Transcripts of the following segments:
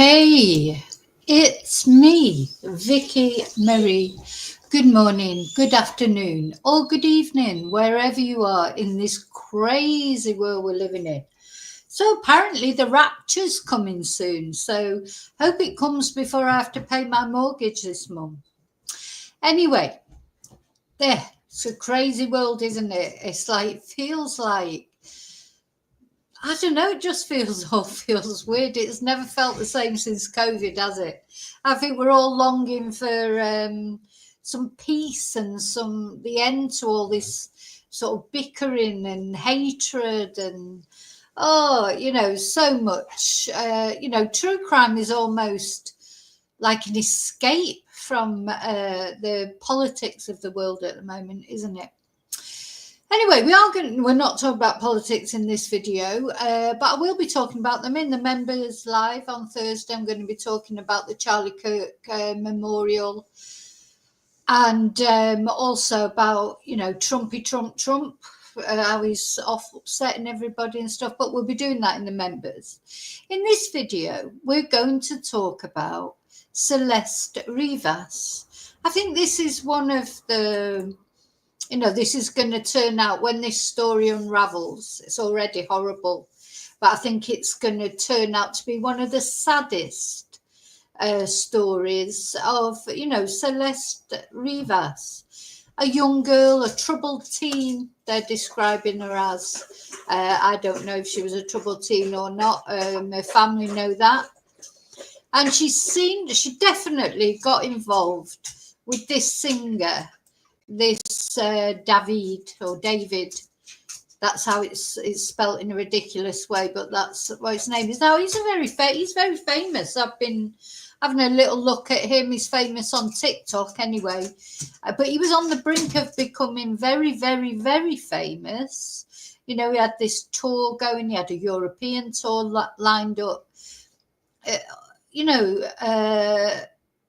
Hey, it's me, Vicky Marie. Good morning, good afternoon, or good evening, wherever you are in this crazy world we're living in. So apparently the rapture's coming soon, so hope it comes before I have to pay my mortgage this month. Anyway, there, it's a crazy world, isn't it? It's like, feels like I don't know, it just feels weird. It's never felt the same since COVID, has it? I think we're all longing for some peace and the end to all this sort of bickering and hatred and so much. True crime is almost like an escape from the politics of the world at the moment, isn't it? Anyway, we're not talking about politics in this video, but I will be talking about them in the members live on Thursday. I'm going to be talking about the Charlie Kirk memorial and also about, Trumpy Trump, how he's upsetting everybody and stuff, but we'll be doing that in the members. In this video, we're going to talk about Celeste Rivas. I think this is one of the this is going to turn out, when this story unravels, it's already horrible, but I think it's going to turn out to be one of the saddest stories of, Celeste Rivas, a young girl, a troubled teen, they're describing her as. I don't know if she was a troubled teen or not. Her family know that. And she definitely got involved with this singer, this David, that's how it's spelt in a ridiculous way, but that's what his name is. Now he's very famous. I've been having a little look at him. He's famous on TikTok anyway, but he was on the brink of becoming very, very, very famous. He had this tour going. He had a European tour lined up.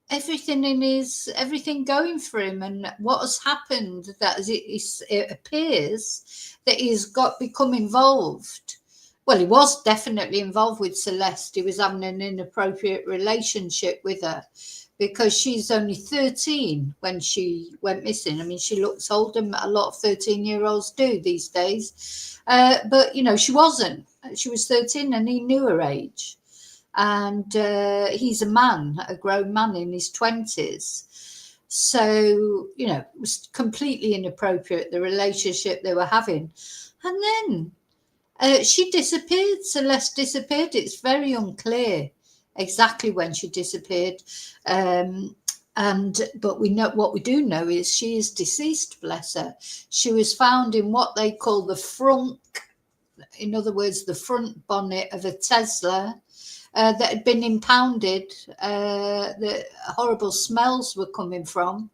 Everything going for him, and what has happened, that it appears that he's become involved. Well, he was definitely involved with Celeste. He was having an inappropriate relationship with her because she's only 13 when she went missing. I mean, she looks older, a lot of 13-year-olds do these days, but she wasn't. She was 13 and he knew her age. And he's a grown man in his 20s. So, it was completely inappropriate, the relationship they were having. And then she disappeared. Celeste disappeared. It's very unclear exactly when she disappeared. But we know, what we do know is she is deceased, bless her. She was found in what they call the frunk, in other words, the front bonnet of a Tesla. That had been impounded, the horrible smells were coming from,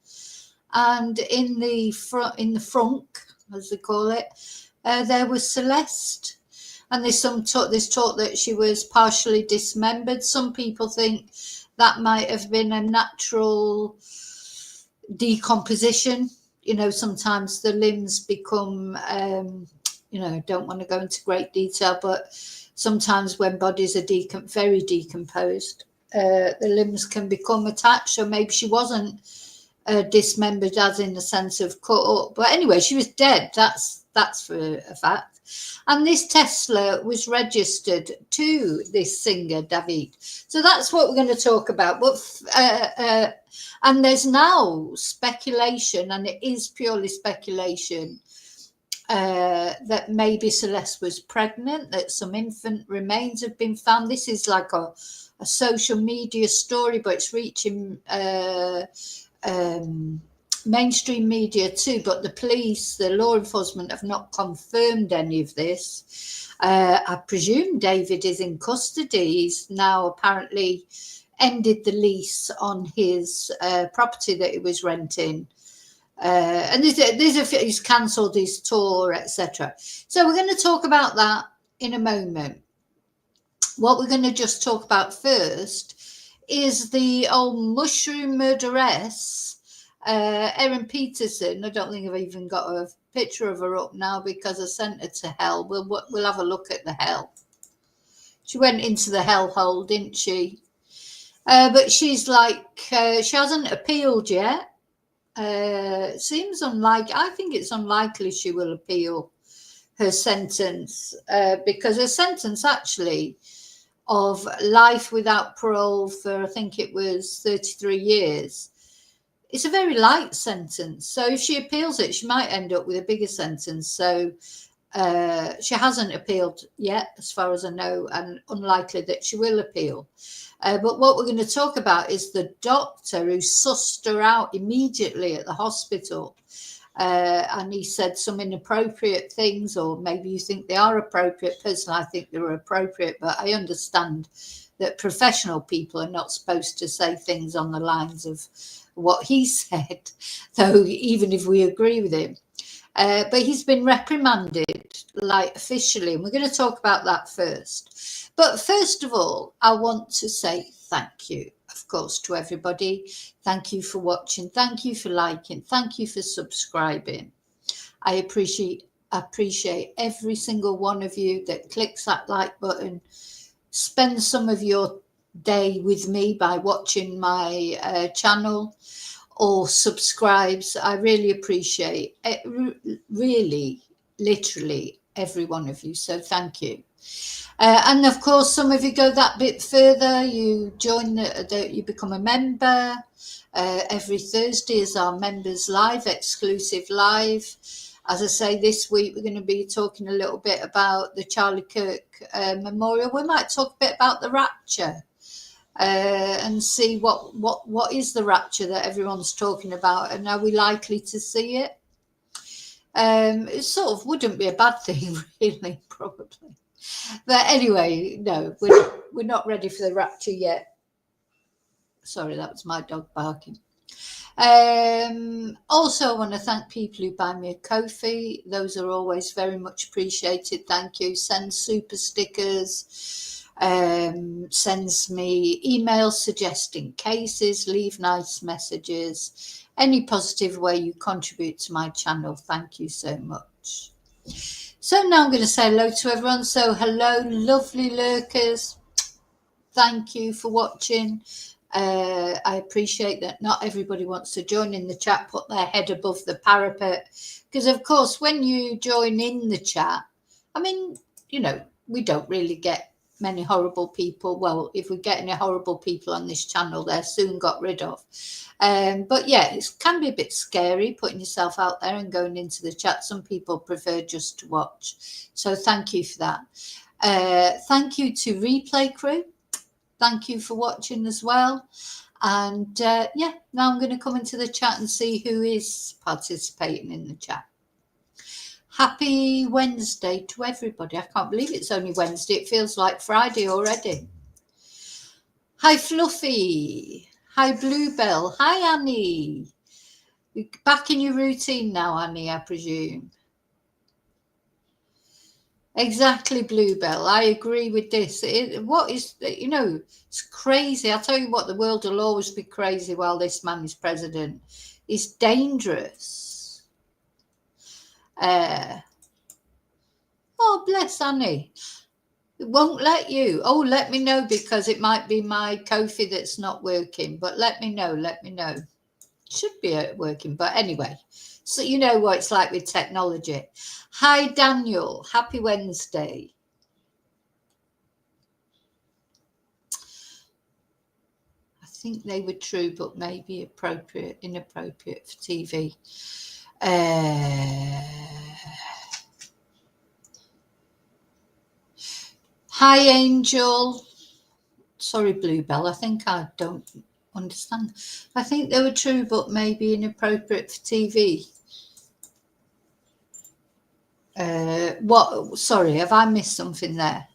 and in the frunk, as they call it, there was Celeste, and there's talk that she was partially dismembered. Some people think that might have been a natural decomposition. Sometimes the limbs become, don't want to go into great detail, but sometimes when bodies are very decomposed, the limbs can become attached. So maybe she wasn't dismembered as in the sense of cut up. But anyway, she was dead. That's for a fact. And this Tesla was registered to this singer, David. So that's what we're going to talk about. But and there's now speculation, and it is purely speculation, that maybe Celeste was pregnant, that some infant remains have been found. This is like a social media story, but it's reaching mainstream media too. But the police, the law enforcement, have not confirmed any of this. I presume David is in custody. He's now apparently ended the lease on his property that he was renting. And he's cancelled his tour, etc. So we're going to talk about that in a moment. What we're going to just talk about first is the old mushroom murderess, Erin Peterson. I don't think I've even got a picture of her up now because I sent her to hell. We'll have a look at the hell. She went into the hellhole, didn't she? But she's like, she hasn't appealed yet. Seems unlikely. I think it's unlikely she will appeal her sentence, because her sentence actually of life without parole for, I think it was 33 years, it's a very light sentence. So if she appeals it, she might end up with a bigger sentence. So she hasn't appealed yet, as far as I know, and unlikely that she will appeal. But what we're going to talk about is the doctor who sussed her out immediately at the hospital. And he said some inappropriate things, or maybe you think they are appropriate. Personally, I think they were appropriate, but I understand that professional people are not supposed to say things on the lines of what he said, though even if we agree with him. But he's been reprimanded, like officially, and we're going to talk about that first. But first of all, I want to say thank you, of course, to everybody. Thank you for watching. Thank you for liking. Thank you for subscribing. I appreciate every single one of you that clicks that like button, spends some of your day with me by watching my channel, or subscribes. I really appreciate it, really, literally every one of you. So thank you. And of course, some of you go that bit further. You join you become a member. Every Thursday is our members live, exclusive live. As I say, this week we're going to be talking a little bit about the Charlie Kirk memorial. We might talk a bit about the rapture. And see what is the rapture that everyone's talking about, and are we likely to see it? It sort of wouldn't be a bad thing, really, probably. But anyway, no, we're not ready for the rapture yet. Sorry, that was my dog barking. Also, I want to thank people who buy me a Ko-fi. Those are always very much appreciated. Thank you. Send super stickers. Sends me emails suggesting cases, leave nice messages, any positive way you contribute to my channel. Thank you so much. So now I'm going to say hello to everyone. So hello, lovely lurkers. Thank you for watching. I appreciate that not everybody wants to join in the chat, put their head above the parapet, because of course when you join in the chat, I mean, you know, we don't really get many horrible people. Well, if we get any horrible people on this channel, they're soon got rid of. But yeah, it can be a bit scary putting yourself out there and going into the chat. Some people prefer just to watch. So thank you for that. Thank you to Replay Crew. Thank you for watching as well. And yeah, now I'm going to come into the chat and see who is participating in the chat. Happy Wednesday to everybody. I can't believe it's only Wednesday. It feels like Friday already. Hi, Fluffy. Hi, Bluebell. Hi, Annie. You're back in your routine now, Annie, I presume. Exactly, Bluebell. I agree with this. What is, you know, it's crazy. I'll tell you what, the world will always be crazy while this man is president. It's dangerous. Oh, bless Annie. It won't let you. Oh, let me know, because it might be my Ko-fi that's not working. But let me know. Let me know. Should be working. But anyway, so you know what it's like with technology. Hi, Daniel. Happy Wednesday. I think they were true, but maybe inappropriate for TV. Hi, Angel. Sorry, Bluebell. I think I don't understand. I think they were true, but maybe inappropriate for TV. What? Sorry, have I missed something there?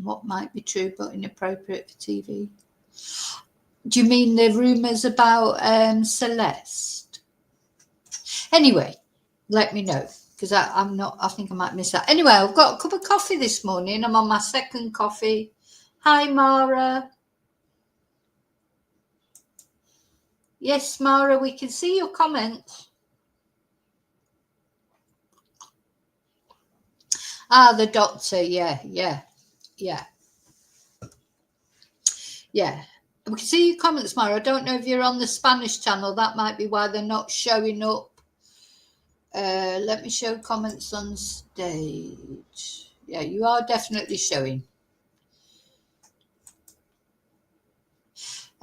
What might be true but inappropriate for TV? Do you mean the rumours about Celeste? Anyway, let me know, because I'm not. I think I might miss that. Anyway, I've got a cup of coffee this morning. I'm on my second coffee. Hi, Mara. Yes, Mara, we can see your comments. Ah, the doctor. Yeah. We can see your comments, Mara. I don't know if you're on the Spanish channel. That might be why they're not showing up. Let me show comments on stage. Yeah, you are definitely showing.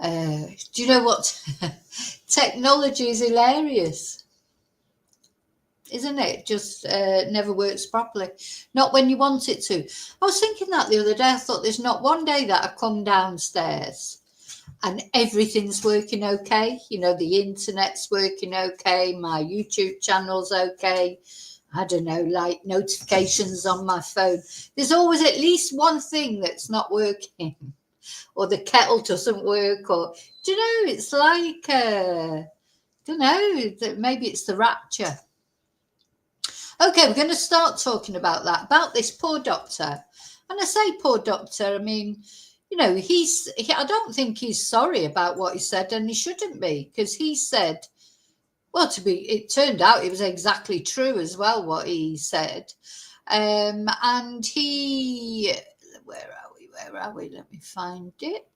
Do you know what? Technology is hilarious, isn't it? Just never works properly. Not when you want it to. I was thinking that the other day. I thought there's not one day that I come downstairs and everything's working okay. You know, the internet's working okay. My YouTube channel's okay. I don't know, like notifications on my phone. There's always at least one thing that's not working, or the kettle doesn't work, or do you know? It's like don't know. Maybe it's the rapture. Okay, we're going to start talking about that, about this poor doctor. And I say poor doctor, I mean, you know, I don't think he's sorry about what he said, and he shouldn't be, because he said, well, it turned out it was exactly true as well, what he said. And where are we? Let me find it.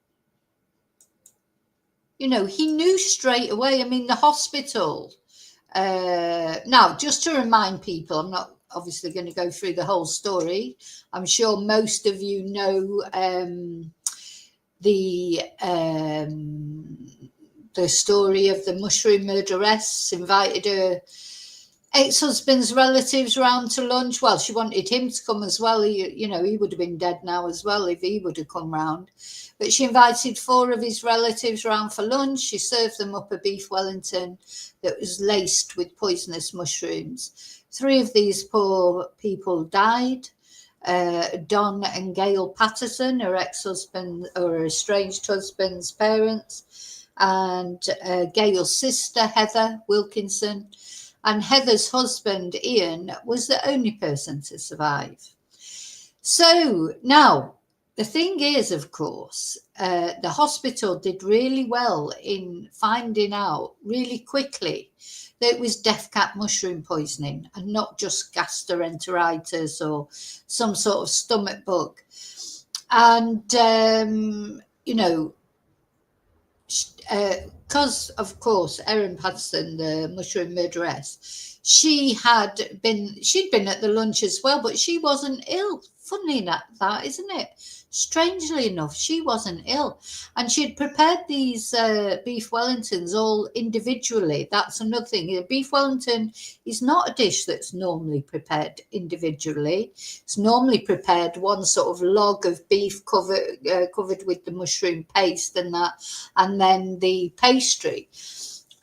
You know, he knew straight away. I mean, the hospital. Now, just to remind people, I'm not obviously going to go through the whole story. I'm sure most of you know the story of the mushroom murderess. Invited her ex-husband's relatives round to lunch. Well, she wanted him to come as well. He would have been dead now as well if he would have come round. But she invited 4 of his relatives round for lunch. She served them up a beef Wellington that was laced with poisonous mushrooms. 3 of these poor people died. Don and Gail Patterson, her ex-husband or her estranged husband's parents, and Gail's sister, Heather Wilkinson. And Heather's husband, Ian, was the only person to survive. So now, the thing is, of course, the hospital did really well in finding out really quickly that it was death cap mushroom poisoning and not just gastroenteritis or some sort of stomach bug. And, because, of course, Erin Patterson, the mushroom murderess, she'd been at the lunch as well, but she wasn't ill. Funnily enough, that, isn't it? Strangely enough, she wasn't ill. And she had prepared these beef Wellingtons all individually. That's another thing. A beef Wellington is not a dish that's normally prepared individually. It's normally prepared one sort of log of beef covered with the mushroom paste and that, and then the pastry.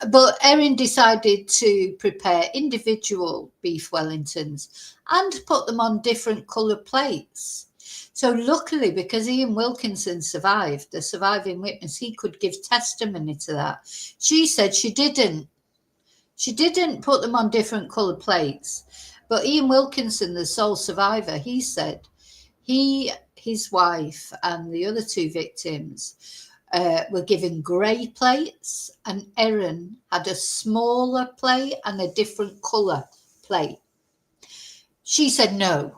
But Erin decided to prepare individual beef Wellingtons and put them on different coloured plates. So luckily, because Ian Wilkinson survived, the surviving witness, he could give testimony to that. She said she didn't put them on different coloured plates. But Ian Wilkinson, the sole survivor, he said his wife and the other 2 victims were given grey plates, and Erin had a smaller plate and a different colour plate. She said no.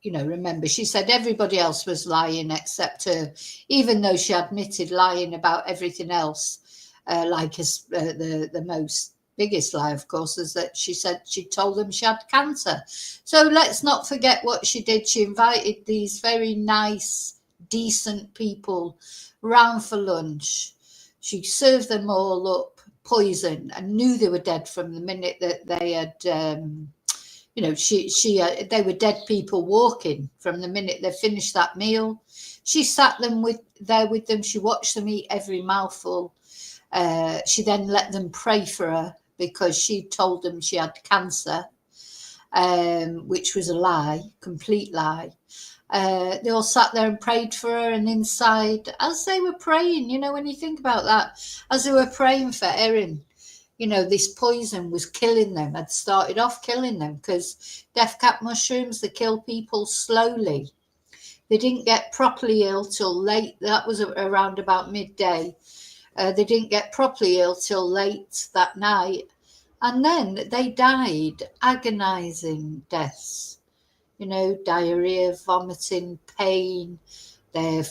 Remember, she said everybody else was lying except her, even though she admitted lying about everything else. The most biggest lie, of course, is that she said she told them she had cancer. So let's not forget what she did. She invited these very nice, decent people round for lunch. She served them all up poison and knew they were dead from the minute that they had they were dead people walking from the minute they finished that meal. She sat there with them. She watched them eat every mouthful. She then let them pray for her because she told them she had cancer, which was a lie, complete lie. They all sat there and prayed for her, and inside, as they were praying, when you think about that, as they were praying for Erin, this poison was killing them, had started off killing them, because death cap mushrooms, they kill people slowly. They didn't get properly ill till late. That was around about midday. They didn't get properly ill till late that night. And then they died agonizing deaths. Diarrhea, vomiting, pain, their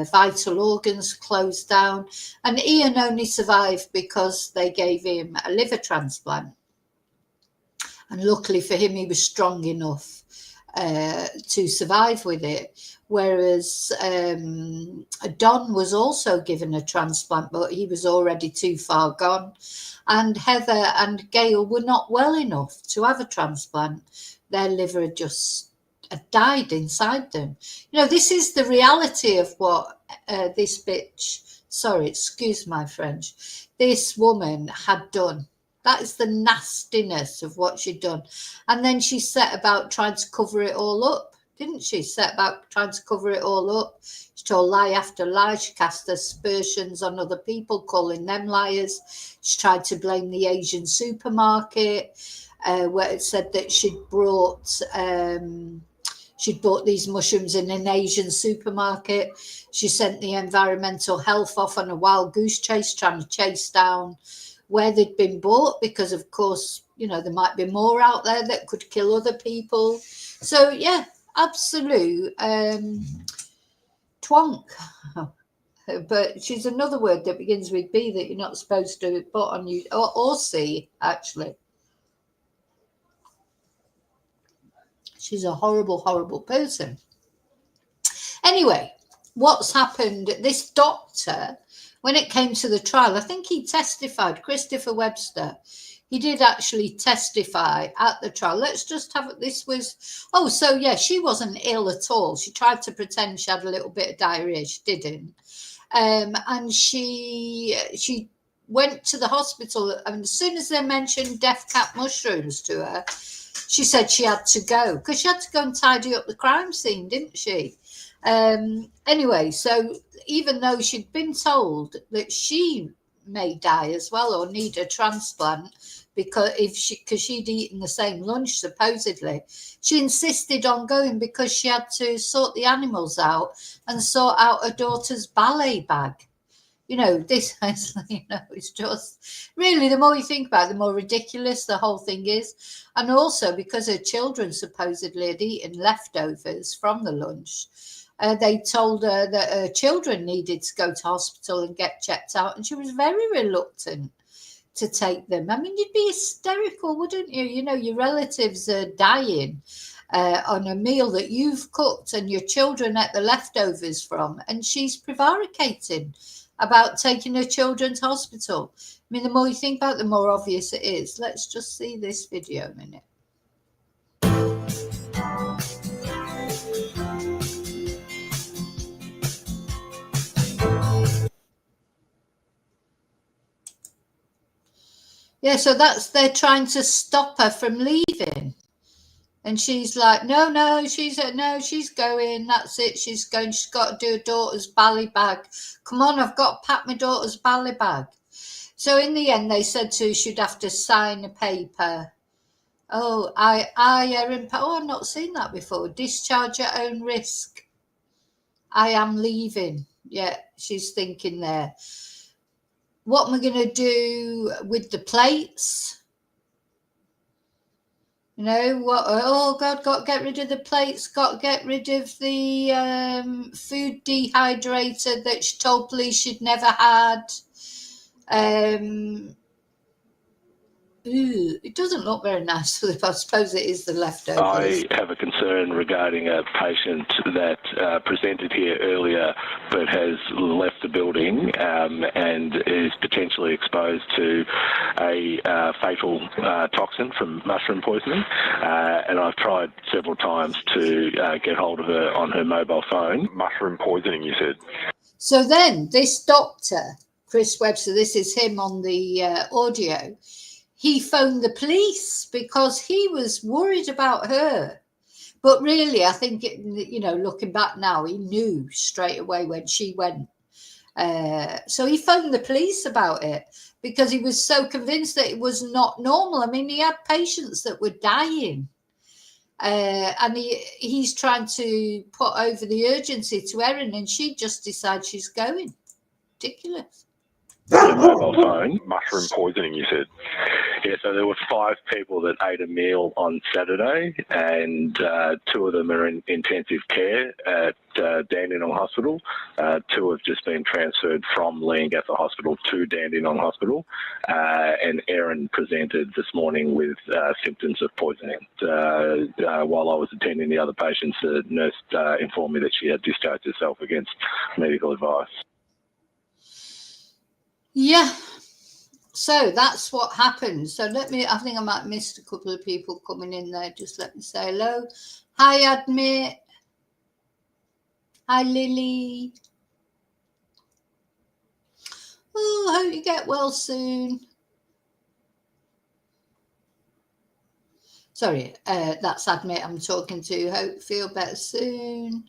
vital organs closed down. And Ian only survived because they gave him a liver transplant. And luckily for him, he was strong enough to survive with it. Whereas Don was also given a transplant, but he was already too far gone. And Heather and Gail were not well enough to have a transplant. Their liver had just died inside them. You know, this is the reality of what this bitch, sorry, excuse my French, this woman had done. That is the nastiness of what she'd done. And then she set about trying to cover it all up, didn't she? Set about trying to cover it all up. She told lie after lie. She cast aspersions on other people, calling them liars. She tried to blame the Asian supermarket, where it said that she'd bought these mushrooms in an Asian supermarket. She sent the environmental health off on a wild goose chase, trying to chase down where they'd been bought, because of course, you know, there might be more out there that could kill other people. So yeah, absolute twonk. But she's another word that begins with B that you're not supposed to put on you, or C actually. She's a horrible, horrible person. Anyway, what's happened, this doctor, when it came to the trial, I think he testified, Christopher Webster, he did actually testify at the trial. Let's just have it. This was, oh, so yeah, she wasn't ill at all. She tried to pretend she had a little bit of diarrhea. She didn't. And she went to the hospital, and as soon as they mentioned death cap mushrooms to her, she said she had to go, because she had to go and tidy up the crime scene, didn't she? Anyway, so even though she'd been told that she may die as well or need a transplant because she'd eaten the same lunch supposedly, she insisted on going because she had to sort the animals out and sort out her daughter's ballet bag. You know, this is, you know, it's just really, the more you think about it, the more ridiculous the whole thing is. And also because her children supposedly had eaten leftovers from the lunch, they told her that her children needed to go to hospital and get checked out, and she was very reluctant to take them. I mean, you'd be hysterical, wouldn't you? You know, your relatives are dying on a meal that you've cooked and your children ate the leftovers from, and she's prevaricating about taking her children to hospital. I mean, the more you think about it, the more obvious it is. Let's just see this video a minute. Yeah, so they're trying to stop her from leaving. And she's like, no, she's going. That's it. She's going. She's got to do her daughter's ballet bag. Come on, I've got to pack my daughter's ballet bag. So in the end, they said to her she'd have to sign a paper. Oh, I've not seen that before. Discharge at own risk. I am leaving. Yeah, she's thinking there. What am I going to do with the plates? You know what? Oh God, got to get rid of the plates. Got to get rid of the food dehydrator that she told police she'd never had. It doesn't look very nice. I suppose it is the leftovers. I have a concern regarding a patient that presented here earlier but has left the building and is potentially exposed to a fatal toxin from mushroom poisoning. And I've tried several times to get hold of her on her mobile phone. Mushroom poisoning, you said? So then this doctor, Chris Webster, this is him on the audio, he phoned the police because he was worried about her. But really, I think, looking back now, he knew straight away when she went. So he phoned the police about it because he was so convinced that it was not normal. I mean, he had patients that were dying. And he's trying to put over the urgency to Erin, and she just decides she's going. Ridiculous. your mobile phone. Mushroom poisoning, you said? Yeah, so there were 5 people that ate a meal on Saturday, and 2 of them are in intensive care at Dandenong Hospital. 2 have just been transferred from Leongatha Hospital to Dandenong Hospital, and Erin presented this morning with symptoms of poisoning. While I was attending the other patients, the nurse informed me that she had discharged herself against medical advice. Yeah. So that's what happened. So I think I might have missed a couple of people coming in there. Just let me say hello. Hi, Admit. Hi, Lily. Oh, I hope you get well soon. Sorry, that's Admit I'm talking to. Hope feel better soon.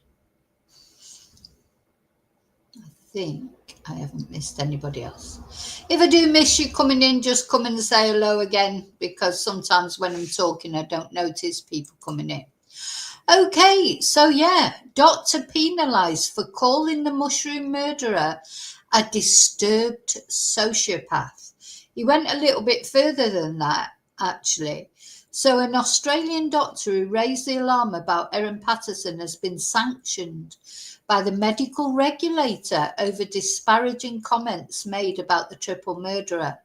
I think I haven't missed anybody else. If I do miss you coming in, just come and say hello again, because sometimes when I'm talking, I don't notice people coming in. Okay, so yeah, doctor penalised for calling the mushroom murderer a disturbed sociopath. He went a little bit further than that, actually. So an Australian doctor who raised the alarm about Erin Patterson has been sanctioned by the medical regulator over disparaging comments made about the triple murderer.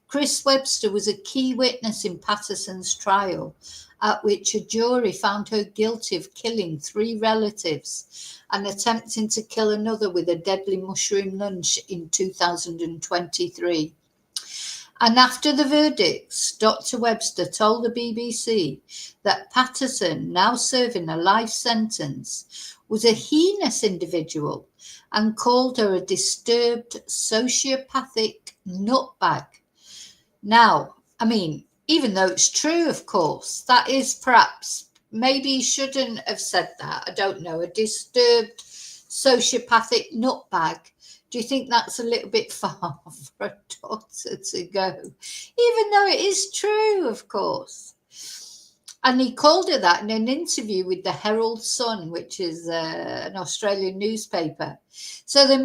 Chris Webster was a key witness in Patterson's trial, at which a jury found her guilty of killing 3 relatives and attempting to kill another with a deadly mushroom lunch in 2023. And after the verdicts, Dr. Webster told the BBC that Patterson, now serving a life sentence, was a heinous individual and called her a disturbed sociopathic nutbag. Now, I mean, even though it's true, of course, that is perhaps, maybe he shouldn't have said that. I don't know. A disturbed sociopathic nutbag. Do you think that's a little bit far for a doctor to go? Even though it is true, of course. And he called her that in an interview with the Herald Sun, which is an Australian newspaper. So the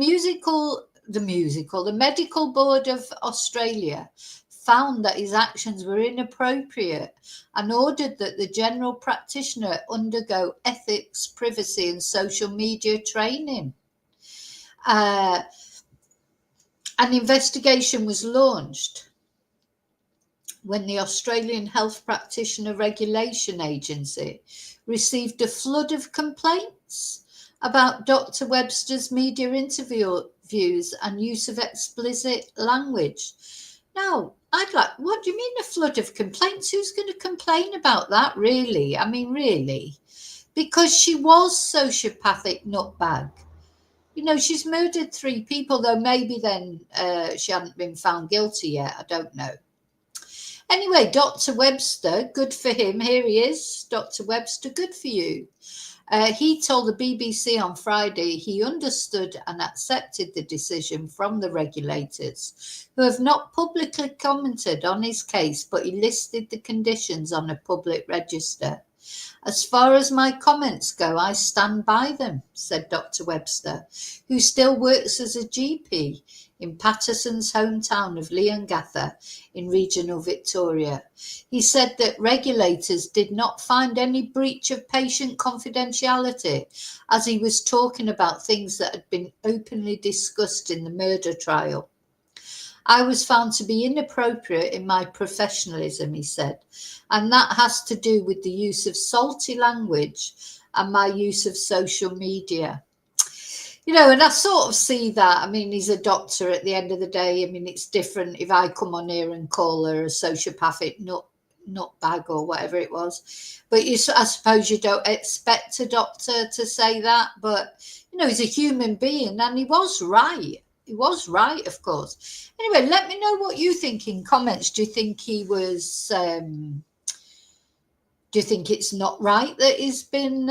Medical Board of Australia found that his actions were inappropriate and ordered that the general practitioner undergo ethics, privacy, and social media training. An investigation was launched when the Australian Health Practitioner Regulation Agency received a flood of complaints about Dr. Webster's media interviews and use of explicit language. Now, what do you mean a flood of complaints? Who's going to complain about that, really? I mean, really? Because she was sociopathic nutbag. You know, she's murdered 3 people, though maybe then she hadn't been found guilty yet. I don't know. Anyway, Dr. Webster, good for him. Here he is. Dr. Webster, good for you. He told the BBC on Friday he understood and accepted the decision from the regulators, who have not publicly commented on his case, but he listed the conditions on a public register. As far as my comments go, I stand by them, said Dr. Webster, who still works as a GP in Patterson's hometown of Leongatha in regional Victoria. He said that regulators did not find any breach of patient confidentiality, as he was talking about things that had been openly discussed in the murder trial. I was found to be inappropriate in my professionalism, he said, and that has to do with the use of salty language and my use of social media. You know, and I sort of see that. I mean, he's a doctor at the end of the day. I mean, it's different if I come on here and call her a sociopathic nutbag or whatever it was. But I suppose you don't expect a doctor to say that. But, you know, he's a human being, and he was right. He was right, of course. Anyway, let me know what you think in comments. Do you think he was... do you think it's not right that he's been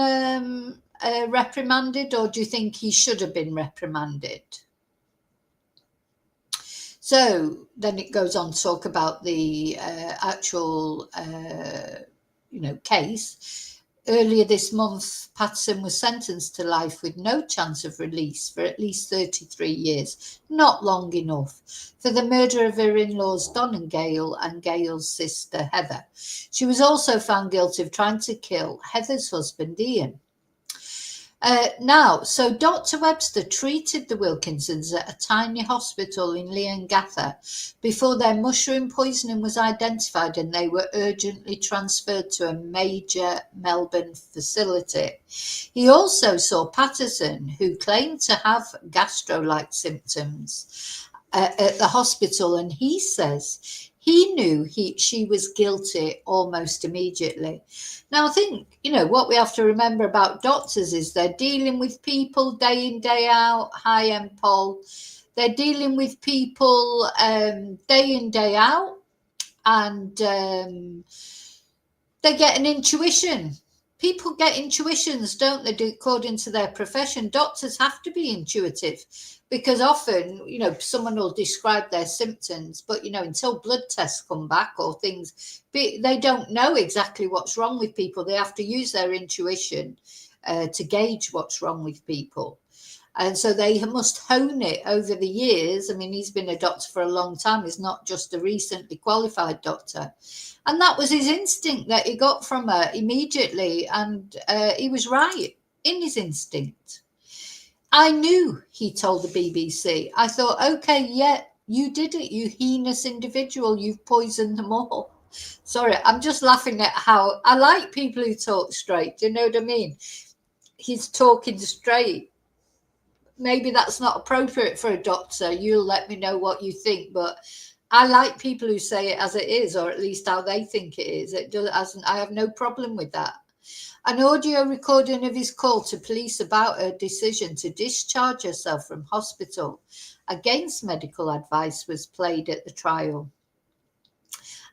reprimanded, or do you think he should have been reprimanded? So then it goes on to talk about the actual, case. Earlier this month, Patterson was sentenced to life with no chance of release for at least 33 years, not long enough, for the murder of her in-laws Don and Gail and Gail's sister Heather. She was also found guilty of trying to kill Heather's husband Ian. So Dr. Webster treated the Wilkinsons at a tiny hospital in Leongatha before their mushroom poisoning was identified and they were urgently transferred to a major Melbourne facility. He also saw Patterson, who claimed to have gastro-like symptoms, at the hospital, and he says he knew she was guilty almost immediately. Now, I think, what we have to remember about doctors is they're dealing with people day in, day out. Hi, Paul. They're dealing with people day in, day out, and they get an intuition. People get intuitions, don't they, according to their profession? Doctors have to be intuitive because often, someone will describe their symptoms, but, until blood tests come back or things, they don't know exactly what's wrong with people. They have to use their intuition to gauge what's wrong with people. And so they must hone it over the years. I mean, he's been a doctor for a long time. He's not just a recently qualified doctor. And that was his instinct that he got from her immediately. And he was right in his instinct. I knew, he told the BBC. I thought, okay, yeah, you did it, you heinous individual. You've poisoned them all. Sorry, I'm just laughing at how I like people who talk straight. Do you know what I mean? He's talking straight. Maybe that's not appropriate for a doctor. You'll let me know what you think, but I like people who say it as it is, or at least how they think it is. I have no problem with that. An audio recording of his call to police about her decision to discharge herself from hospital against medical advice was played at the trial.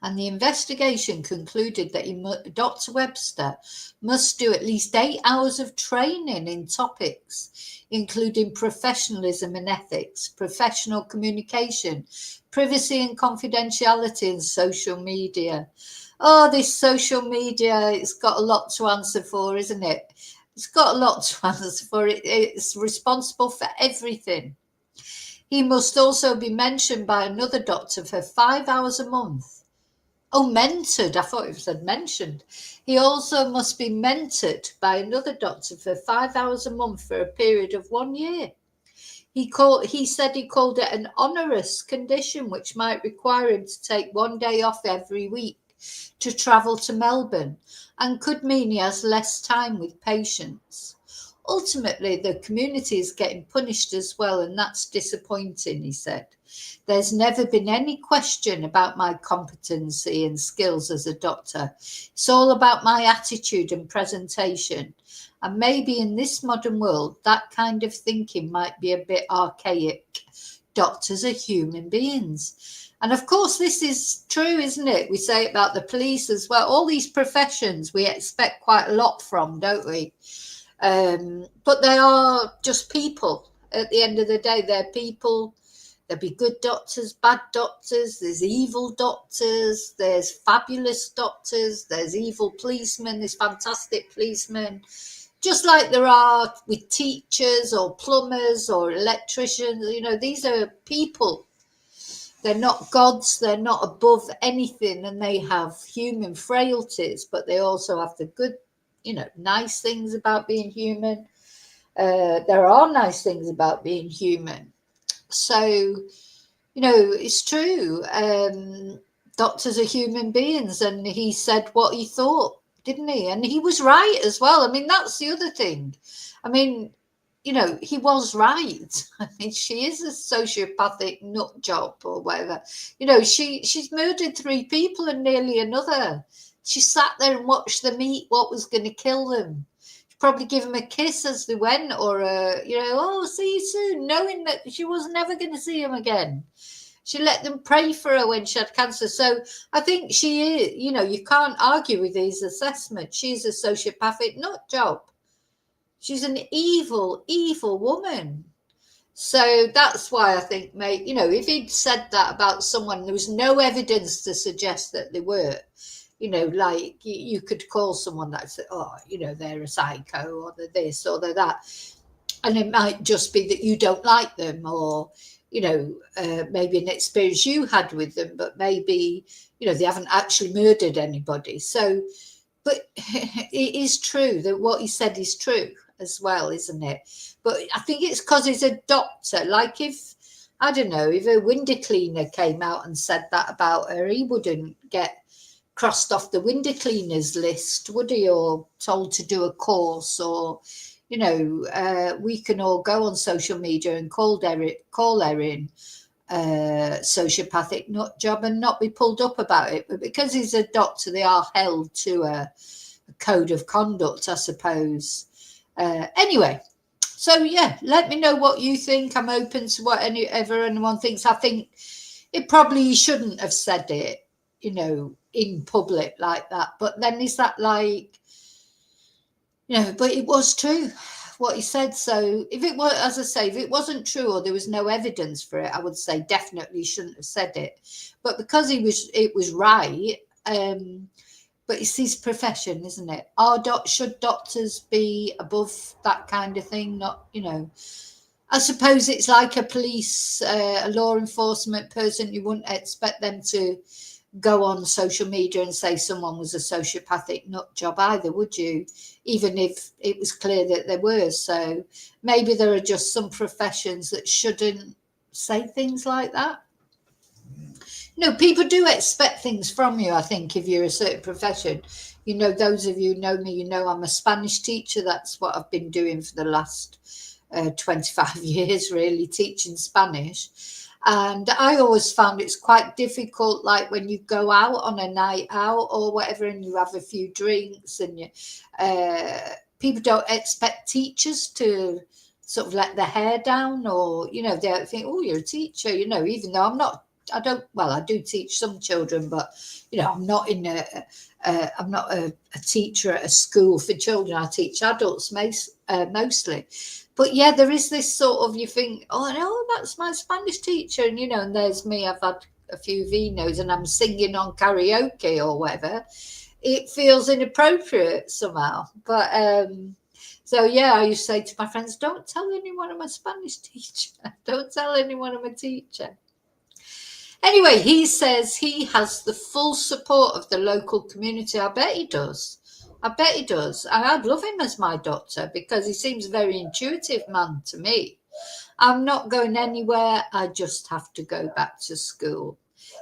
And the investigation concluded that Dr. Webster must do at least 8 hours of training in topics, including professionalism and ethics, professional communication, privacy and confidentiality, and social media. Oh, this social media, it's got a lot to answer for, isn't it? It's got a lot to answer for. It's responsible for everything. He must also be mentioned by another doctor for 5 hours a month. Oh, mentored. I thought it said mentioned. He also must be mentored by another doctor for 5 hours a month for a period of 1 year. He said he called it an onerous condition, which might require him to take 1 day off every week to travel to Melbourne and could mean he has less time with patients. Ultimately, the community is getting punished as well, and that's disappointing, he said. There's never been any question about my competency and skills as a doctor. It's all about my attitude and presentation. And maybe in this modern world, that kind of thinking might be a bit archaic. Doctors are human beings. And of course, this is true, isn't it? We say it about the police as well. All these professions we expect quite a lot from, don't we? But they are just people. At the end of the day, they're people. There'll be good doctors, bad doctors, there's evil doctors, there's fabulous doctors, there's evil policemen, there's fantastic policemen. Just like there are with teachers or plumbers or electricians, these are people. They're not gods, they're not above anything, and they have human frailties, but they also have the good, nice things about being human. There are nice things about being human. So, it's true. Doctors are human beings, and he said what he thought, didn't he? And he was right as well. I mean, that's the other thing. I mean, he was right. I mean, she is a sociopathic nut job or whatever. She's murdered 3 people and nearly another. She sat there and watched them eat what was going to kill them. Probably give him a kiss as they went, or see you soon, knowing that she was never going to see him again. She let them pray for her when she had cancer. So I think she is, you can't argue with his assessment. She's a sociopathic nut job. She's an evil, evil woman. So that's why I think, if he'd said that about someone, there was no evidence to suggest that they were. You know, like you could call someone that's, oh, you know, they're a psycho, or they're this, or they're that. And it might just be that you don't like them, or, you know, maybe an experience you had with them, but maybe, you know, they haven't actually murdered anybody. So, but it is true that what he said is true as well, isn't it? But I think it's because he's a doctor. Like if, I don't know, if a window cleaner came out and said that about her, he wouldn't get crossed off the window cleaners list, would he? Or told to do a course, or, you know, we can all go on social media and call Erin sociopathic nut job and not be pulled up about it. But because he's a doctor, they are held to a code of conduct, I suppose. Anyway, so yeah, let me know what you think. I'm open to whatever anyone thinks. I think it probably shouldn't have said it, you know, in public like that. But then is that like, you know, but it was true what he said. So if it was, as I say, if it wasn't true or there was no evidence for it, I would say definitely shouldn't have said it. But because it was right. But it's his profession, isn't it? Should doctors be above that kind of thing? Not, you know, I suppose it's like a police, a law enforcement person. You wouldn't expect them to go on social media and say someone was a sociopathic nut job either, would you? Even if it was clear that there were. So maybe there are just some professions that shouldn't say things like that. No, people do expect things from you, I think, if you're a certain profession. You know, those of you who know me, you know I'm a Spanish teacher. That's what I've been doing for the last 25 years, really, teaching Spanish. And I always found it's quite difficult, like when you go out on a night out or whatever and you have a few drinks and you, people don't expect teachers to sort of let their hair down, or, you know, they think, oh, you're a teacher, you know, even though I do teach some children, but, you know, I'm not a teacher at a school for children. I teach adults mostly. But yeah, there is this sort of, you think, oh no, that's my Spanish teacher. And, you know, and there's me, I've had a few vinos and I'm singing on karaoke or whatever. It feels inappropriate somehow. But, so yeah, I used to say to my friends, don't tell anyone I'm a Spanish teacher. Don't tell anyone I'm a teacher. Anyway, he says he has the full support of the local community. I bet he does. And I'd love him as my doctor because he seems a very intuitive man to me. I'm not going anywhere. I just have to go back to school.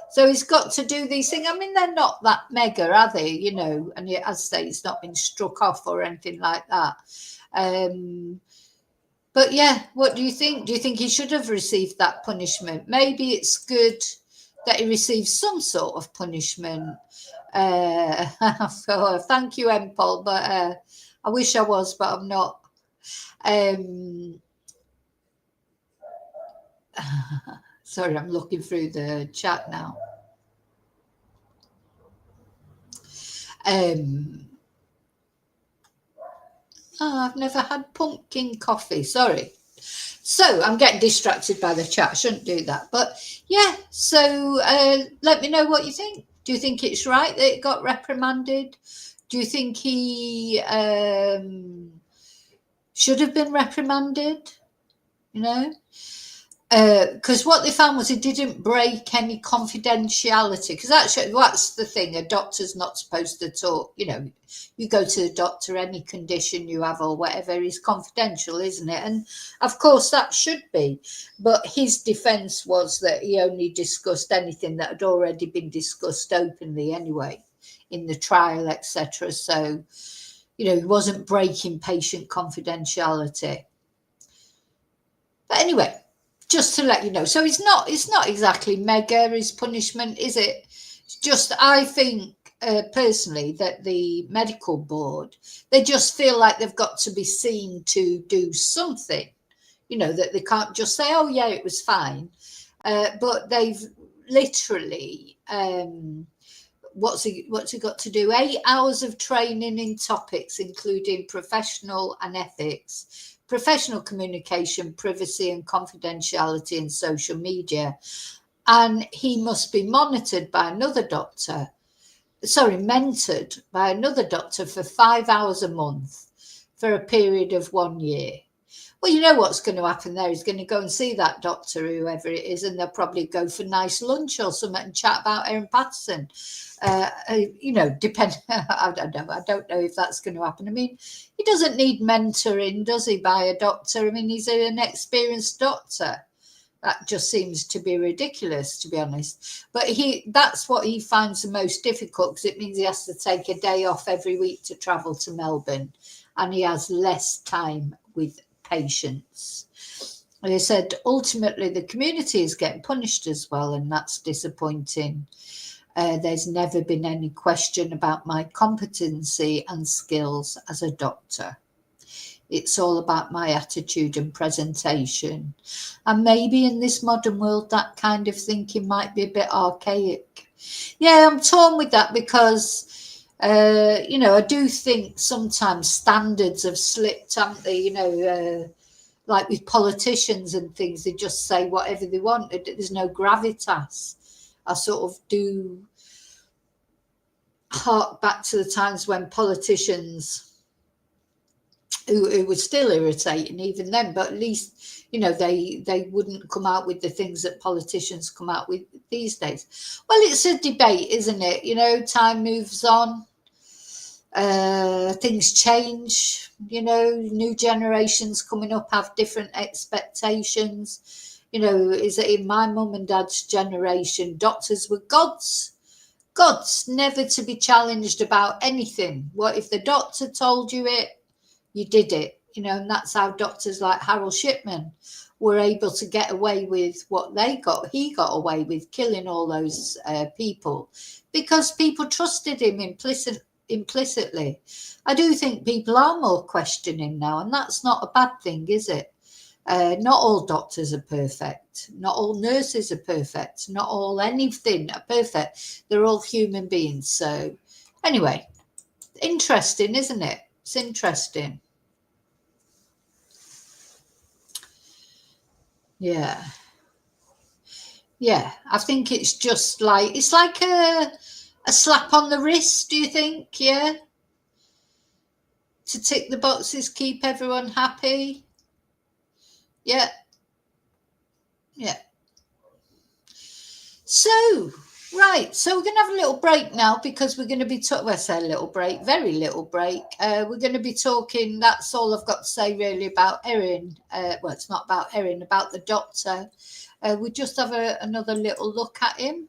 So he's got to do these things. I mean, they're not that mega, are they? You know, and as I say, it's not been struck off or anything like that. But yeah, what do you think? Do you think he should have received that punishment? Maybe it's good that he receives some sort of punishment. So thank you, Paul, but I wish I was, but I'm not. Sorry, I'm looking through the chat now. I've never had pumpkin coffee. Sorry. So I'm getting distracted by the chat. I shouldn't do that. But yeah, so let me know what you think. Do you think it's right that it got reprimanded? Do you think he should have been reprimanded? You know? Because what they found was he didn't break any confidentiality. Because actually, that's the thing. A doctor's not supposed to talk. You know, you go to the doctor, any condition you have or whatever is confidential, isn't it? And of course, that should be. But his defence was that he only discussed anything that had already been discussed openly anyway in the trial, etc. So, you know, he wasn't breaking patient confidentiality. But anyway, just to let you know, so it's not exactly mega his punishment, is it? It's just, I think personally that the medical board, they just feel like they've got to be seen to do something, you know, that they can't just say, oh yeah, it was fine, but they've literally what's he got to do? 8 hours of training in topics including professional and ethics, professional communication, privacy and confidentiality in social media. And he must be monitored by another doctor mentored by another doctor for 5 hours a month for a period of 1 year. Well, you know what's going to happen there. He's going to go and see that doctor, whoever it is, and they'll probably go for nice lunch or something and chat about Erin Patterson. Depend. I don't know. I don't know if that's going to happen. I mean, he doesn't need mentoring, does he, by a doctor? I mean, he's an experienced doctor. That just seems to be ridiculous, to be honest. But that's what he finds the most difficult, because it means he has to take a day off every week to travel to Melbourne, and he has less time with patients. They said ultimately the community is getting punished as well, and that's disappointing. There's never been any question about my competency and skills as a doctor. It's all about my attitude and presentation. And maybe in this modern world, that kind of thinking might be a bit archaic. Yeah, I'm torn with that because, I do think sometimes standards have slipped, haven't they? Like with politicians and things, they just say whatever they want. There's no gravitas. I sort of do hark back to the times when politicians who was still irritating even then, but at least, they wouldn't come out with the things that politicians come out with these days. Well, it's a debate, isn't it? Time moves on, things change, new generations coming up have different expectations. Is it in my mum and dad's generation, doctors were gods, never to be challenged about anything. What if the doctor told you it? You did it, and that's how doctors like Harold Shipman were able to get away with what he got away with, killing all those people, because people trusted him implicitly. I do think people are more questioning now, and that's not a bad thing, is it? Not all doctors are perfect. Not all nurses are perfect. Not all anything are perfect. They're all human beings. So anyway, interesting, isn't it? It's interesting. Yeah. I think it's just like, it's like a slap on the wrist, do you think? Yeah. To tick the boxes, keep everyone happy. Yeah. So, right. So we're going to have a little break now, because we're going to be talking, well, I say a little break, very little break. We're going to be talking, that's all I've got to say really about Erin. Well, it's not about Erin, about the doctor. We just have another little look at him.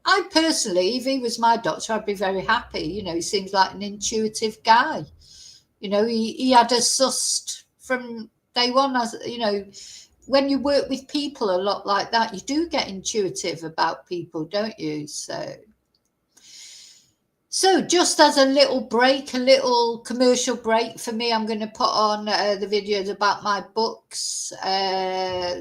I personally, if he was my doctor, I'd be very happy. He seems like an intuitive guy. He had us sussed from day one. As when you work with people a lot like that, you do get intuitive about people, don't you? So just as a little break, a little commercial break for me, I'm going to put on the videos about my books.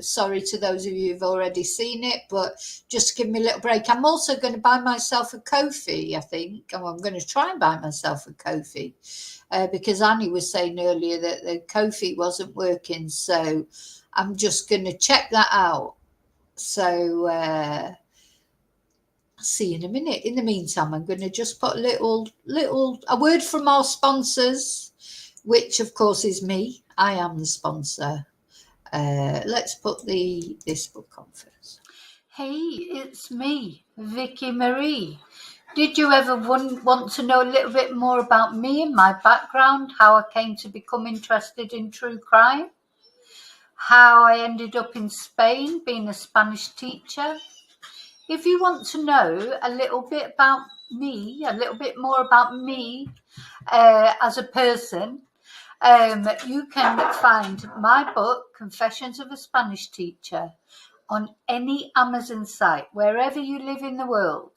Sorry to those of you who've already seen it, but just give me a little break. I'm also going to buy myself a Ko-fi, I think. I'm going to try and buy myself a Ko-fi because Annie was saying earlier that the Ko-fi wasn't working. So I'm just going to check that out. So I'll see you in a minute. In the meantime, I'm going to just put a word from our sponsors, which of course is me. I am the sponsor. Let's put this book on first. Hey, it's me, Vicky Marie. Did you ever want to know a little bit more about me and my background, how I came to become interested in true crime, how I ended up in Spain being a Spanish teacher? If you want to know a little bit about me, a little bit more about me as a person, you can find my book, Confessions of a Spanish Teacher, on any Amazon site, wherever you live in the world.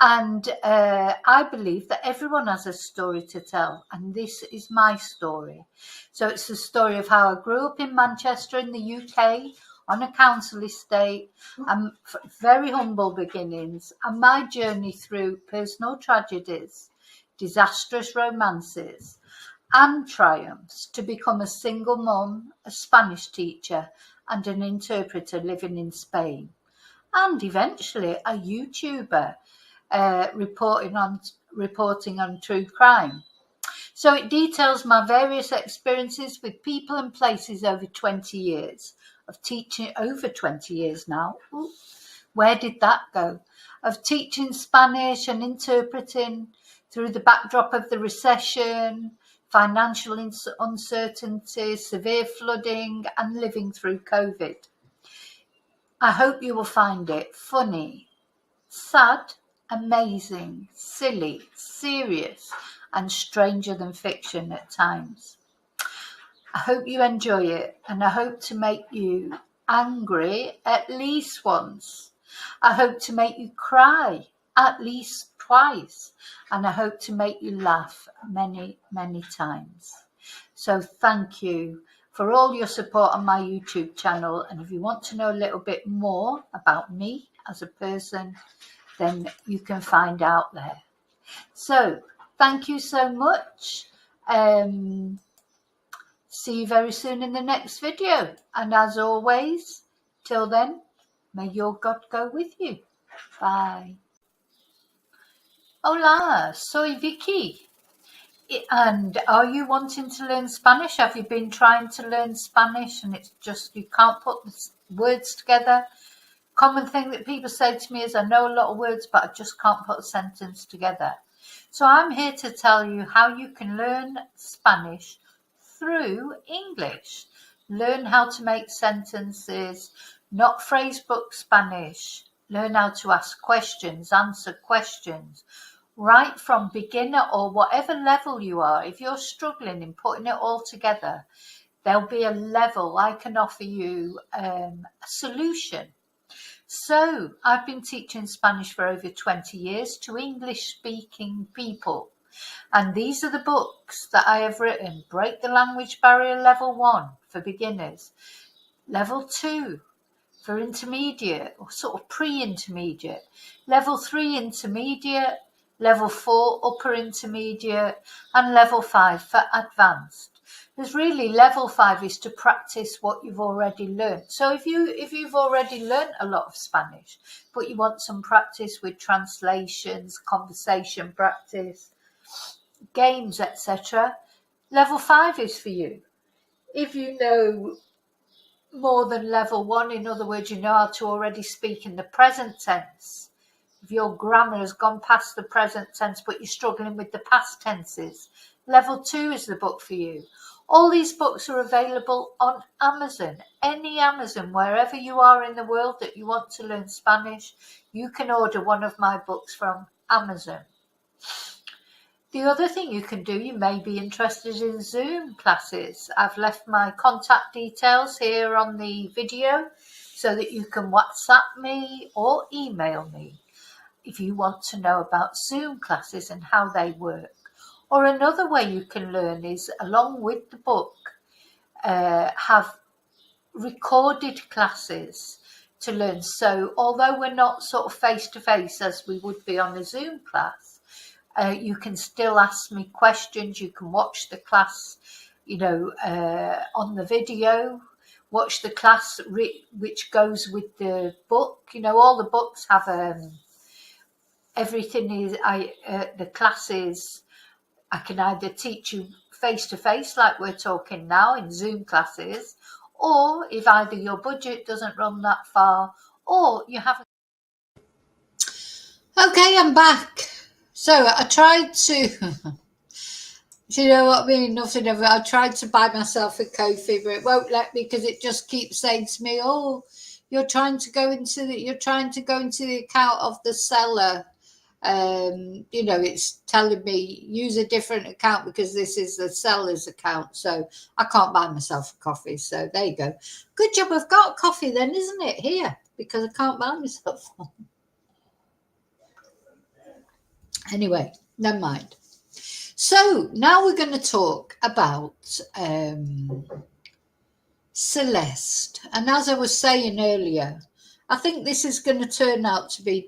And I believe that everyone has a story to tell, and this is my story. So it's the story of how I grew up in Manchester in the UK, on a council estate, and very humble beginnings, and my journey through personal tragedies, disastrous romances, and triumphs to become a single mum, a Spanish teacher, and an interpreter living in Spain, and eventually a YouTuber. reporting on true crime. So it details my various experiences with people and places over 20 years of teaching, over 20 years now. Ooh, where did that go? Of teaching Spanish and interpreting through the backdrop of the recession, financial uncertainty, severe flooding, and living through COVID. I hope you will find it funny, sad, amazing, silly, serious, and stranger than fiction at times. I hope you enjoy it, and I hope to make you angry at least once. I hope to make you cry at least twice, and I hope to make you laugh many, many times. So thank you for all your support on my YouTube channel, and if you want to know a little bit more about me as a person, then you can find out there. So thank you so much. See you very soon in the next video. And as always, till then, may your God go with you. Bye. Hola, soy Vicky. And are you wanting to learn Spanish? Have you been trying to learn Spanish and it's just you can't put the words together? Common thing that people say to me is I know a lot of words, but I just can't put a sentence together. So I'm here to tell you how you can learn Spanish through English. Learn how to make sentences, not phrasebook Spanish. Learn how to ask questions, answer questions. Right from beginner or whatever level you are, if you're struggling in putting it all together, there'll be a level I can offer you a solution. So I've been teaching Spanish for over 20 years to English-speaking people. And these are the books that I have written. Break the Language Barrier Level 1 for beginners. Level 2 for intermediate or sort of pre-intermediate. Level 3 intermediate. Level 4 upper intermediate. And level 5 for advanced. There's really level 5 is to practice what you've already learned. So if you've already learned a lot of Spanish, but you want some practice with translations, conversation practice, games, etc., level 5 is for you. If you know more than level 1, in other words, you know how to already speak in the present tense, if your grammar has gone past the present tense but you're struggling with the past tenses, level 2 is the book for you. All these books are available on Amazon. Any Amazon, wherever you are in the world that you want to learn Spanish, you can order one of my books from Amazon. The other thing you can do, you may be interested in Zoom classes. I've left my contact details here on the video so that you can WhatsApp me or email me if you want to know about Zoom classes and how they work. Or another way you can learn is, along with the book, have recorded classes to learn. So although we're not sort of face-to-face as we would be on a Zoom class, you can still ask me questions. You can watch the class, on the video, watch the class which goes with the book. All the books have everything is, the classes, I can either teach you face-to-face like we're talking now in Zoom classes, or if either your budget doesn't run that far, or you have... Okay, I'm back. So I tried to, do you know what I mean? Nothing of it. I tried to buy myself a Ko-fi, but it won't let me because it just keeps saying to me, oh, you're trying to go into the account of the seller. It's telling me use a different account because this is the seller's account, so I can't buy myself a coffee. So there you go. Good job I've got coffee then, isn't it, here, because I can't buy myself one. Anyway, never mind. So now we're going to talk about Celeste, and as I was saying earlier, I think this is going to turn out to be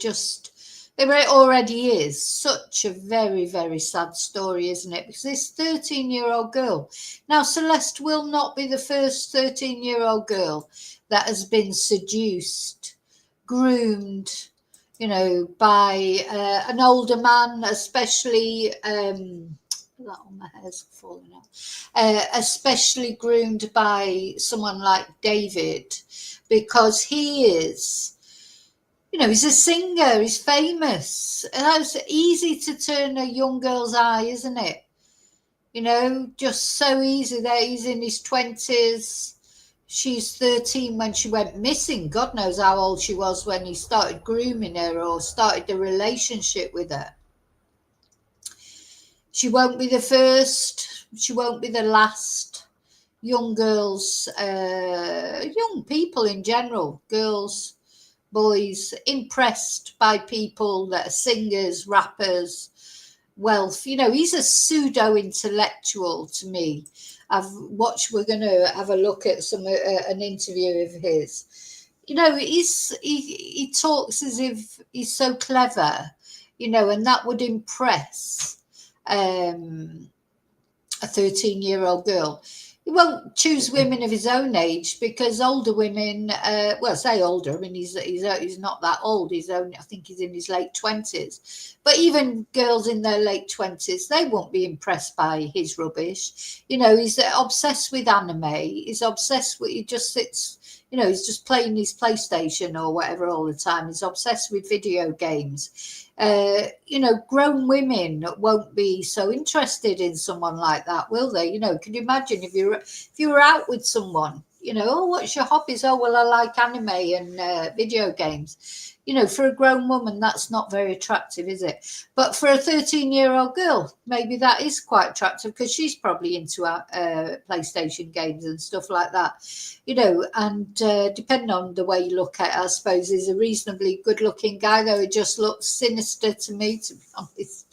it already is such a very, very sad story, isn't it? Because this 13-year-old girl, now Celeste will not be the first 13-year-old girl that has been seduced, groomed, you know, by an older man, especially. My hair's falling out. Especially groomed by someone like David, because he is, you know, he's a singer, he's famous, and that's easy to turn a young girl's eye, isn't it? You know, just so easy. There, he's in his 20s. She's 13 when she went missing. God knows how old she was when he started grooming her or started the relationship with her. She won't be the first. She won't be the last. Young girls, young people in general, girls, boys, impressed by people that are singers, rappers, wealth. You know, he's a pseudo intellectual to me. We're going to have a look at an interview of his. You know, he talks as if he's so clever, you know, and that would impress a 13-year-old girl. He won't choose women of his own age, because older women, well, say older, I mean, he's not that old. He's only, I think he's in his late 20s. But even girls in their late 20s, they won't be impressed by his rubbish. You know, he's obsessed with anime. He's obsessed with, he just sits, you know, he's just playing his PlayStation or whatever all the time. He's obsessed with video games. You know, grown women won't be so interested in someone like that, will they? You know, can you imagine if you were out with someone, you know, oh, what's your hobbies? Oh, well, I like anime and video games. You know, for a grown woman, that's not very attractive, is it? But for a 13-year-old girl, maybe that is quite attractive, because she's probably into PlayStation games and stuff like that. You know, and depending on the way you look at it, I suppose he's a reasonably good-looking guy, though he just looks sinister to me, to be honest.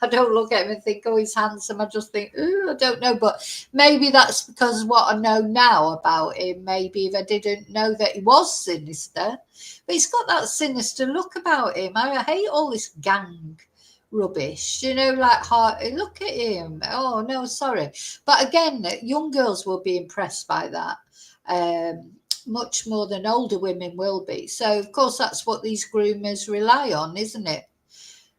I don't look at him and think, oh, he's handsome. I just think, oh, I don't know. But maybe that's because of what I know now about him. Maybe if I didn't know that he was sinister. But he's got that sinister look about him. I hate all this gang rubbish, you know, like look at him. Oh, no, sorry. But again, young girls will be impressed by that. Much more than older women will be. So, of course, that's what these groomers rely on, isn't it?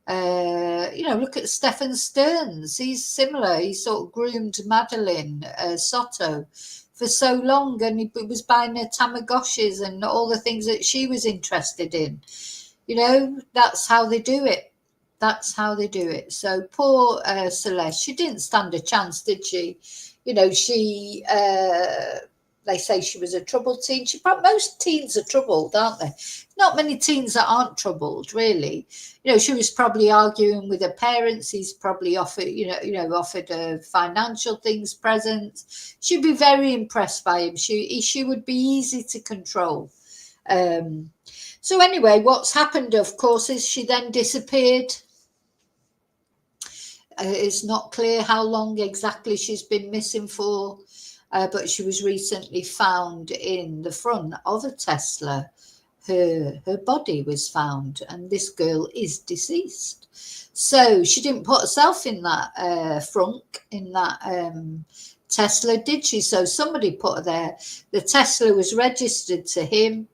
You know, look at Stephen Stearns. He's similar. He sort of groomed Madeline Soto for so long, and he was buying her Tamagotchis and all the things that she was interested in. You know, that's how they do it. That's how they do it. So poor Celeste, she didn't stand a chance, did she? You know, she... they say she was a troubled teen. Most teens are troubled, aren't they? Not many teens that aren't troubled, really. You know, she was probably arguing with her parents. He's probably offered, offered her financial things, presents. She'd be very impressed by him. She would be easy to control. So anyway, what's happened, of course, is she then disappeared. It's not clear how long exactly she's been missing for. But she was recently found in the front of a Tesla. Her body was found, and this girl is deceased. So she didn't put herself in that frunk, in that Tesla, did she? So somebody put her there. The Tesla was registered to him,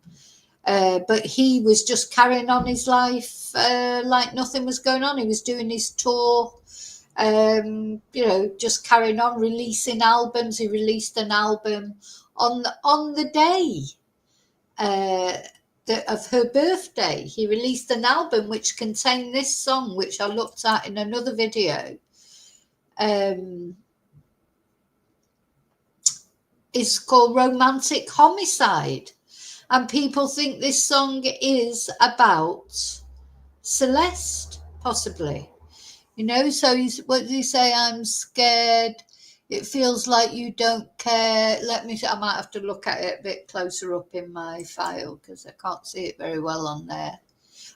but he was just carrying on his life like nothing was going on. He was doing his tour. You know, just carrying on, releasing albums. He released an album on the day of her birthday. He released an album which contained this song, which I looked at in another video. It's called Romantic Homicide, and people think this song is about Celeste, possibly. You know, so what does he say? I'm scared. It feels like you don't care. I might have to look at it a bit closer up in my file, because I can't see it very well on there.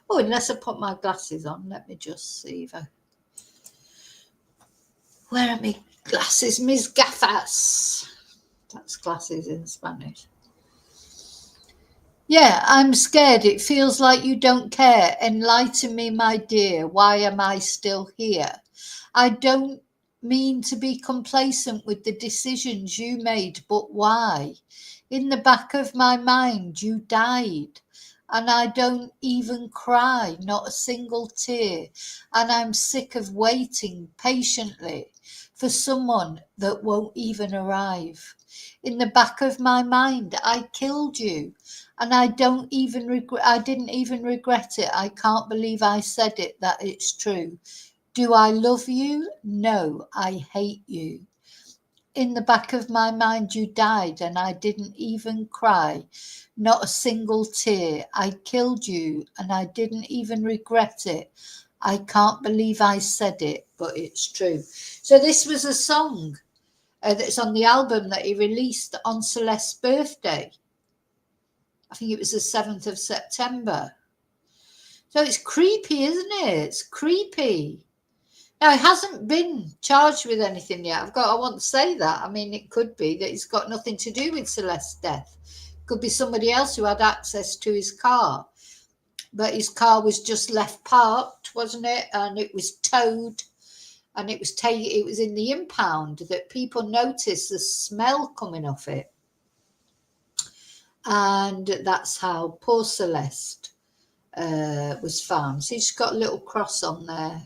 Oh, unless I put my glasses on. Let me just see if where are my glasses? Mis gafas. That's glasses in Spanish. Yeah, I'm scared. It feels like you don't care. Enlighten me, my dear. Why am I still here? I don't mean to be complacent with the decisions you made, but why? In the back of my mind, you died. and I don't even cry, not a single tear. And I'm sick of waiting patiently for someone that won't even arrive. In the back of my mind, I killed you, and I didn't even regret it. I can't believe I said it, that it's true. Do I love you? No, I hate you. In the back of my mind, you died, and I didn't even cry, not a single tear. I killed you, and I didn't even regret it. I can't believe I said it, but it's true. So this was a song that's on the album that he released on Celeste's birthday. I think it was the 7th of September. So it's creepy, isn't it? It's creepy. Now, he hasn't been charged with anything yet. I want to say that. I mean, it could be that it's got nothing to do with Celeste's death. It could be somebody else who had access to his car. But his car was just left parked, wasn't it? And it was towed. And it was in the impound that people noticed the smell coming off it. And that's how poor Celeste was found. So she's got a little cross on there.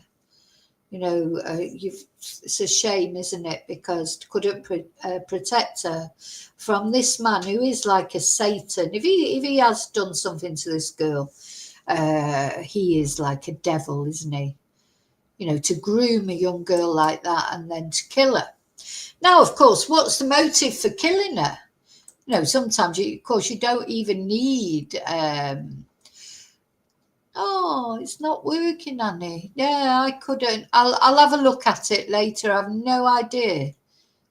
You know, it's a shame, isn't it? Because couldn't protect her from this man who is like a Satan. If he has done something to this girl, he is like a devil, isn't he? You know, to groom a young girl like that and then to kill her. Now, of course, what's the motive for killing her? You know, sometimes, of course, you don't even need... Oh, it's not working, Annie. Yeah, I couldn't. I'll have a look at it later. I have no idea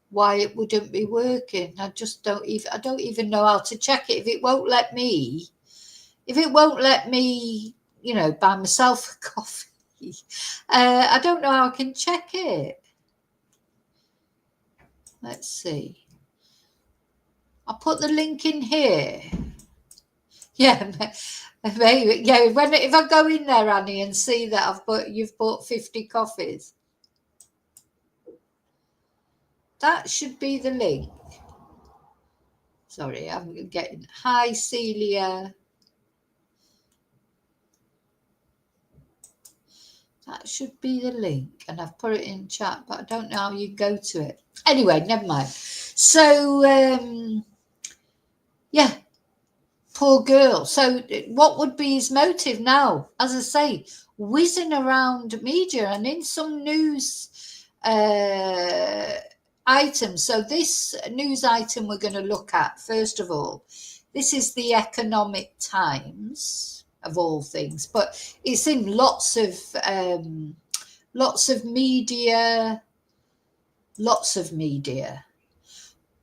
why it wouldn't be working. I don't even know how to check it. If it won't let me, you know, buy myself a coffee, I don't know how I can check it. Let's see. I'll put the link in here. Yeah, maybe. Yeah, if I go in there, Annie, and see that you've bought 50 coffees, that should be the link. Sorry, I'm getting... Hi, Celia. That should be the link, and I've put it in chat, but I don't know how you go to it. Anyway, never mind. So, yeah. Poor girl. So what would be his motive now? As I say, whizzing around media and in some news items. So this news item we're going to look at, first of all, this is the Economic Times, of all things, but it's in lots of media.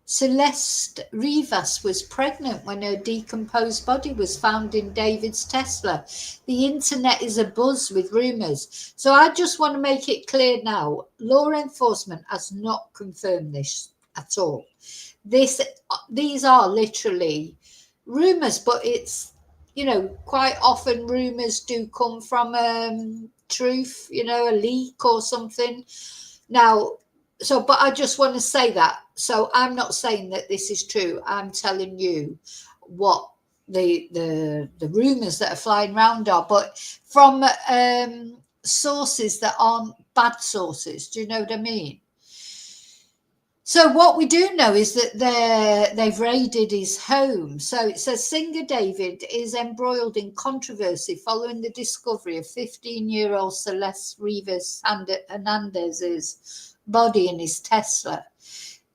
Celeste Rivas was pregnant when her decomposed body was found in David's Tesla. The internet is abuzz with rumours. So I just want to make it clear now, law enforcement has not confirmed this at all. These are literally rumours, but it's, you know, quite often rumours do come from truth, you know, a leak or something. Now, but I just want to say that. So I'm not saying that this is true. I'm telling you what the rumours that are flying around are, but from sources that aren't bad sources. Do you know what I mean? So what we do know is that they've raided his home. So it says singer David is embroiled in controversy following the discovery of 15-year-old Celeste Rivas Hernandez's body in his Tesla.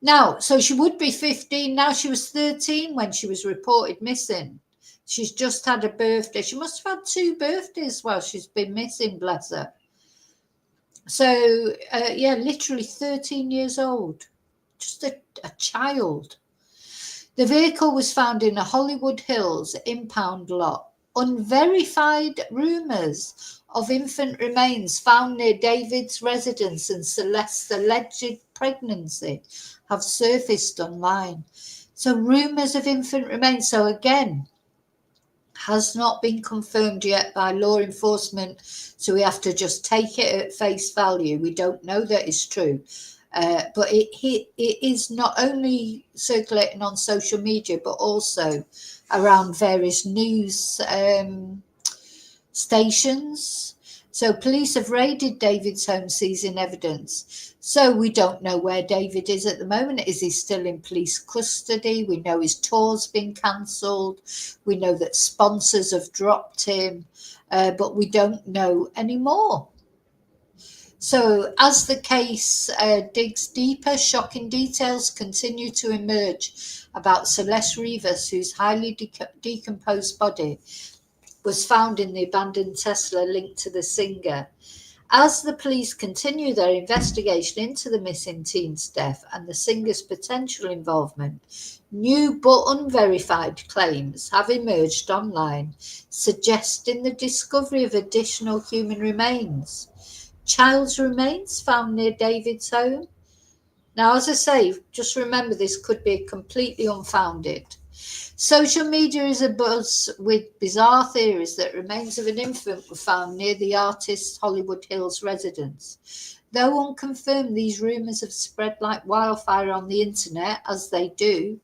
Now, so she would be 15 now. She was 13 when she was reported missing. She's just had a birthday. She must have had 2 birthdays while she's been missing, bless her. So, yeah, literally 13 years old. Just a child. The vehicle was found in a Hollywood Hills impound lot. Unverified rumours of infant remains found near David's residence and Celeste's alleged pregnancy have surfaced online. So rumours of infant remains. So again, has not been confirmed yet by law enforcement. So we have to just take it at face value. We don't know that it's true. But it is not only circulating on social media, but also around various news stations. So police have raided David's home, seizing evidence. So we don't know where David is at the moment. Is he still in police custody? We know his tour's been cancelled. We know that sponsors have dropped him, but we don't know anymore. So as the case digs deeper, shocking details continue to emerge about Celeste Rivas, whose highly decomposed body was found in the abandoned Tesla linked to the singer. As the police continue their investigation into the missing teen's death and the singer's potential involvement, new but unverified claims have emerged online, suggesting the discovery of additional human remains. Child's remains found near David's home. Now, as I say, just remember this could be completely unfounded. Social media is abuzz with bizarre theories that remains of an infant were found near the artist's Hollywood Hills residence. Though unconfirmed, these rumours have spread like wildfire on the internet, as they do,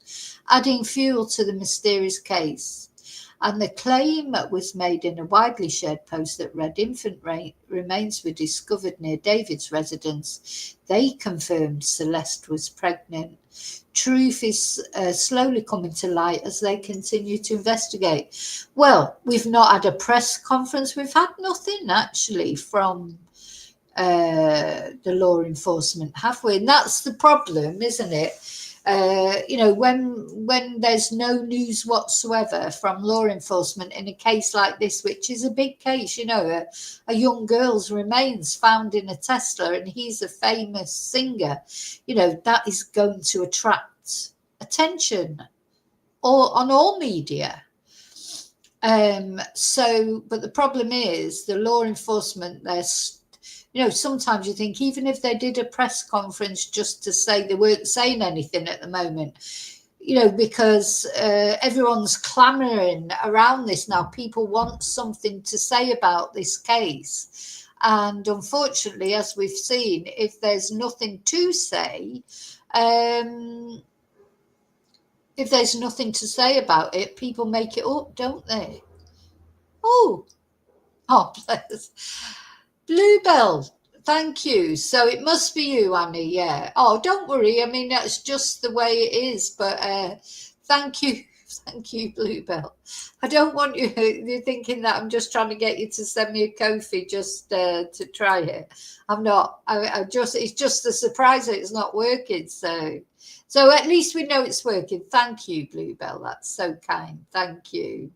adding fuel to the mysterious case. And the claim was made in a widely shared post that read, infant remains were discovered near David's residence. They confirmed Celeste was pregnant. Truth is slowly coming to light as they continue to investigate. Well, we've not had a press conference. We've had nothing actually from the law enforcement, have we? And that's the problem, isn't it? When there's no news whatsoever from law enforcement in a case like this, which is a big case, a young girl's remains found in a Tesla, and he's a famous singer, that is going to attract attention on all media. But the problem is the law enforcement, sometimes you think even if they did a press conference just to say they weren't saying anything at the moment, because everyone's clamoring around this now. People want something to say about this case. And unfortunately, as we've seen, if there's nothing to say, about it, people make it up, don't they? Oh, bless. Bluebell, thank you. So it must be you, Annie. Yeah. Oh, don't worry. I mean, that's just the way it is. But thank you, Bluebell. I don't want you're thinking that I'm just trying to get you to send me a Ko-fi just to try it. I'm not. It's just the surprise that it's not working. So at least we know it's working. Thank you, Bluebell. That's so kind. Thank you.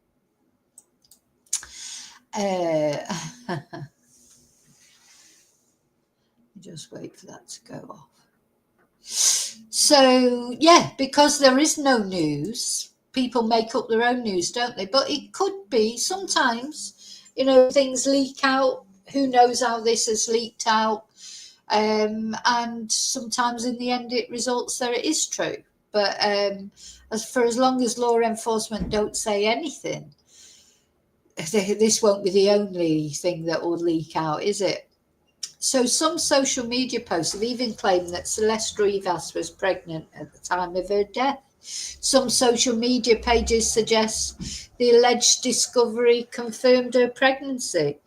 Just wait for that to go off. So, yeah, because there is no news, people make up their own news, don't they? But it could be sometimes, things leak out. Who knows how this has leaked out? And sometimes in the end it results that it is true. But as long as law enforcement don't say anything, this won't be the only thing that will leak out, is it? So some social media posts have even claimed that Celeste Rivas was pregnant at the time of her death. Some social media pages suggest the alleged discovery confirmed her pregnancy.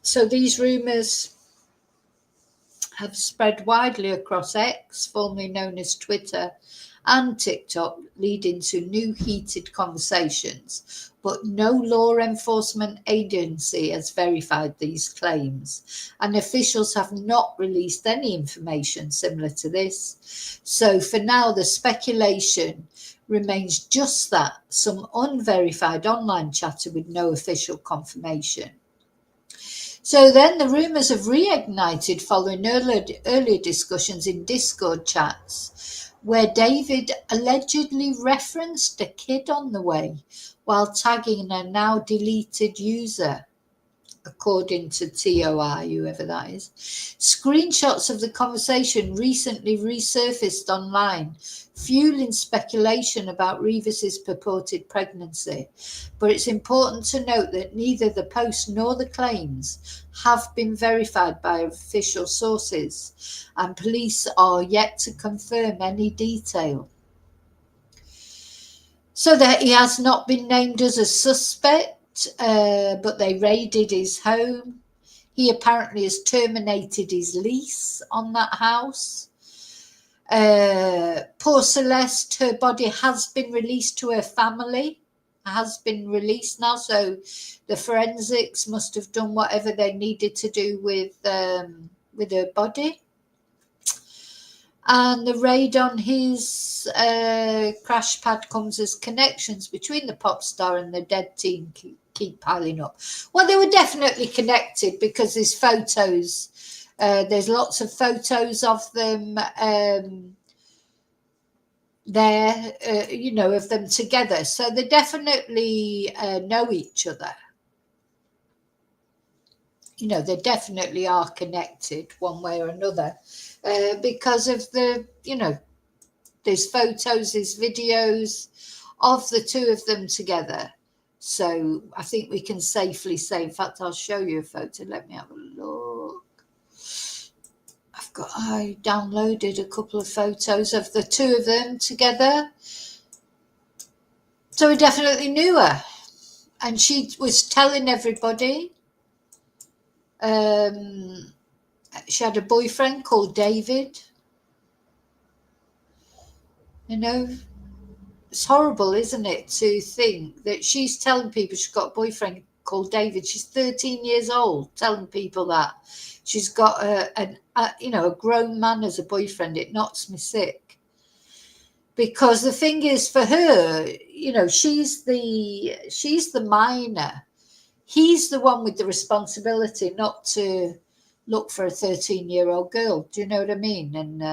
So these rumours have spread widely across X, formerly known as Twitter, and TikTok, leading to new heated conversations. But no law enforcement agency has verified these claims, and officials have not released any information similar to this. So for now, the speculation remains just that, some unverified online chatter with no official confirmation. So then the rumours have reignited following earlier discussions in Discord chats, where David allegedly referenced a kid on the way while tagging a now deleted user, according to TOI, whoever that is. Screenshots of the conversation recently resurfaced online, fueling speculation about Rivas's purported pregnancy. But it's important to note that neither the post nor the claims have been verified by official sources, and police are yet to confirm any detail. So that he has not been named as a suspect, but they raided his home. He apparently has terminated his lease on that house. Poor Celeste, her body has been released to her family, has been released now, so the forensics must have done whatever they needed to do with her body. And the raid on his crash pad comes as connections between the pop star and the dead teen keep piling up. Well, they were definitely connected because there's photos. There's lots of photos of them there, of them together. So they definitely know each other. They definitely are connected one way or another because of there's photos, there's videos of the two of them together. So I think we can safely say, in fact, I'll show you a photo. Let me have a look. I downloaded a couple of photos of the two of them together. So we definitely knew her. And she was telling everybody she had a boyfriend called David. It's horrible, isn't it, to think that she's telling people she's got a boyfriend called David. She's 13 years old, telling people that she's got a grown man as a boyfriend. It knocks me sick. Because the thing is, for her, she's the minor. He's the one with the responsibility not to look for a 13-year-old girl. Do you know what I mean? And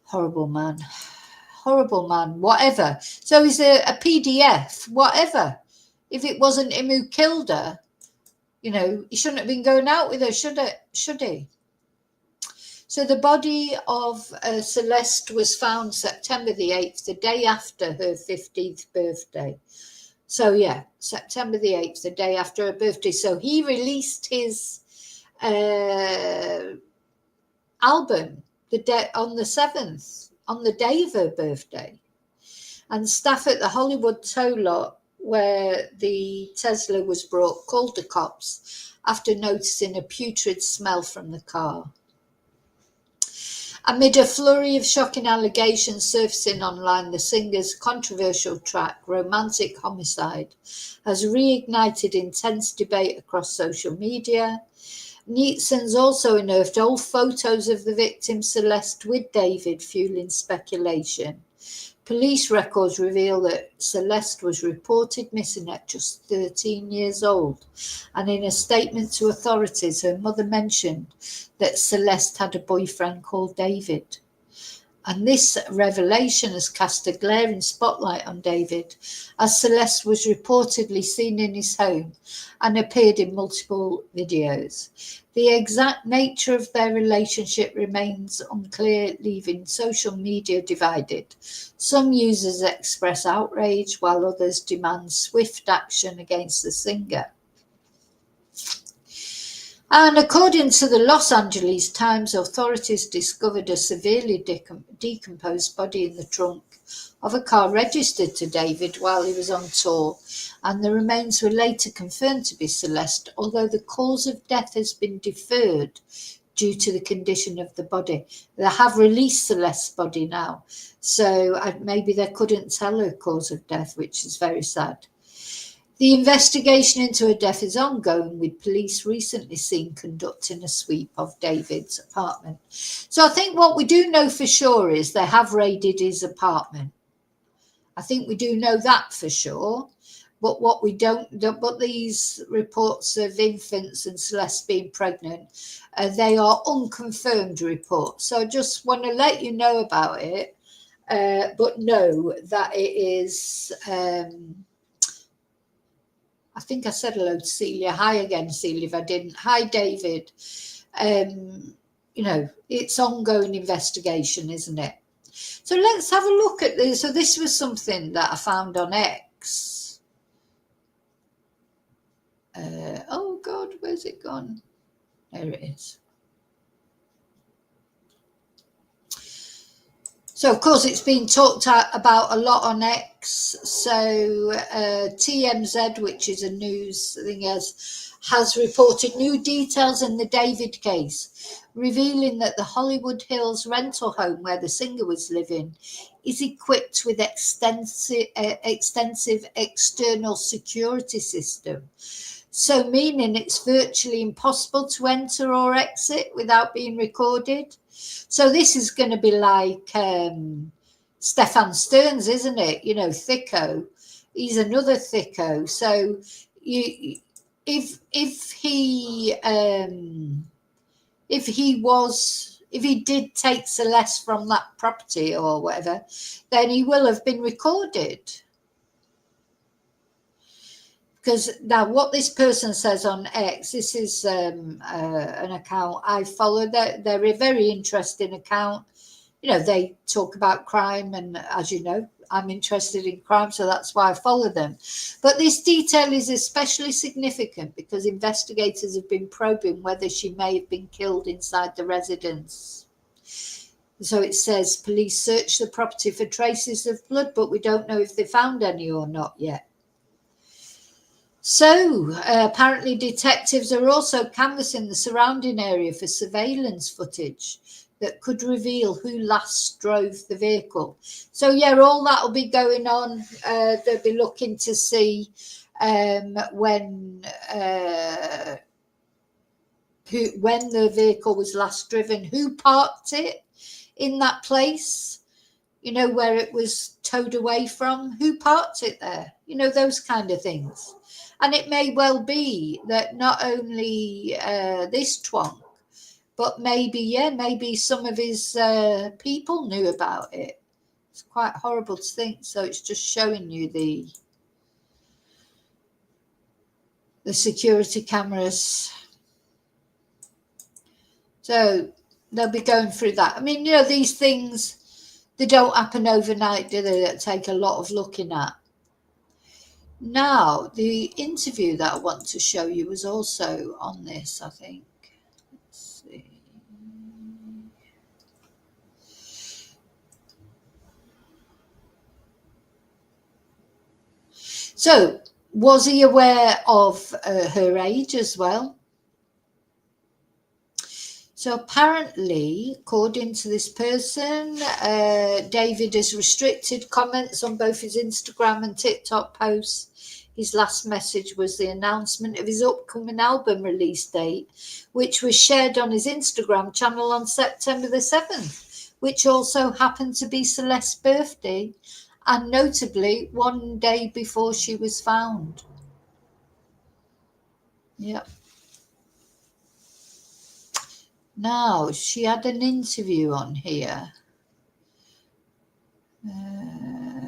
horrible man, whatever. So he's a PDF, whatever. If it wasn't him who killed her, he shouldn't have been going out with her, should he? So the body of Celeste was found September the 8th, the day after her 15th birthday. So yeah, September the 8th, the day after her birthday. So he released his album on the 7th, on the day of her birthday. And staff at the Hollywood tow lot where the Tesla was brought called the cops after noticing a putrid smell from the car. Amid a flurry of shocking allegations surfacing online, the singer's controversial track, Romantic Homicide, has reignited intense debate across social media. Netizens also unearthed old photos of the victim Celeste with David, fueling speculation. Police records reveal that Celeste was reported missing at just 13 years old, and in a statement to authorities, her mother mentioned that Celeste had a boyfriend called David. And this revelation has cast a glaring spotlight on David, as Celeste was reportedly seen in his home and appeared in multiple videos. The exact nature of their relationship remains unclear, leaving social media divided. Some users express outrage, while others demand swift action against the singer. And according to the Los Angeles Times, authorities discovered a severely decomposed body in the trunk of a car registered to David while he was on tour, and the remains were later confirmed to be Celeste, although the cause of death has been deferred due to the condition of the body. They have released Celeste's body now, so maybe they couldn't tell her cause of death, which is very sad. The investigation into her death is ongoing, with police recently seen conducting a sweep of David's apartment. So I think what we do know for sure is they have raided his apartment. I think we do know that for sure. But what we don't, but these reports of infants and Celeste being pregnant, they are unconfirmed reports. So I just want to let you know about it, but know that it is... I think I said hello to Celia. Hi again, Celia, if I didn't. Hi, David. It's ongoing investigation, isn't it? So let's have a look at this. So this was something that I found on X. Oh, God, where's it gone? There it is. So, of course, it's been talked about a lot on X. So, TMZ, which is a news thing, has reported new details in the David case, revealing that the Hollywood Hills rental home where the singer was living is equipped with extensive external security system. So, meaning it's virtually impossible to enter or exit without being recorded. So this is going to be like Stefan Stearns, isn't it? You know, thicko. He's another thicko. So you, if he did take Celeste from that property or whatever, then he will have been recorded. Because now what this person says on X, this is an account I follow. They're a very interesting account. You know, they talk about crime, and as you know, I'm interested in crime, so that's why I follow them. But this detail is especially significant because investigators have been probing whether she may have been killed inside the residence. So it says police searched the property for traces of blood, but we don't know if they found any or not yet. So, apparently detectives are also canvassing the surrounding area for surveillance footage that could reveal who last drove the vehicle. So, yeah, all that will be going on. They'll be looking to see when the vehicle was last driven, who parked it in that place, you know, where it was towed away from, who parked it there, you know, those kind of things. And it may well be that not only this twonk, but maybe some of his people knew about it. It's quite horrible to think. So it's just showing you the security cameras. So they'll be going through that. I mean, you know, these things, they don't happen overnight, do they? That take a lot of looking at. Now, the interview that I want to show you was also on this, I think. Let's see. So, was he aware of her age as well? So apparently, according to this person, David has restricted comments on both his Instagram and TikTok posts. His last message was the announcement of his upcoming album release date, which was shared on his Instagram channel on September the 7th, which also happened to be Celeste's birthday, and notably one day before she was found. Yep. Now, she had an interview on here.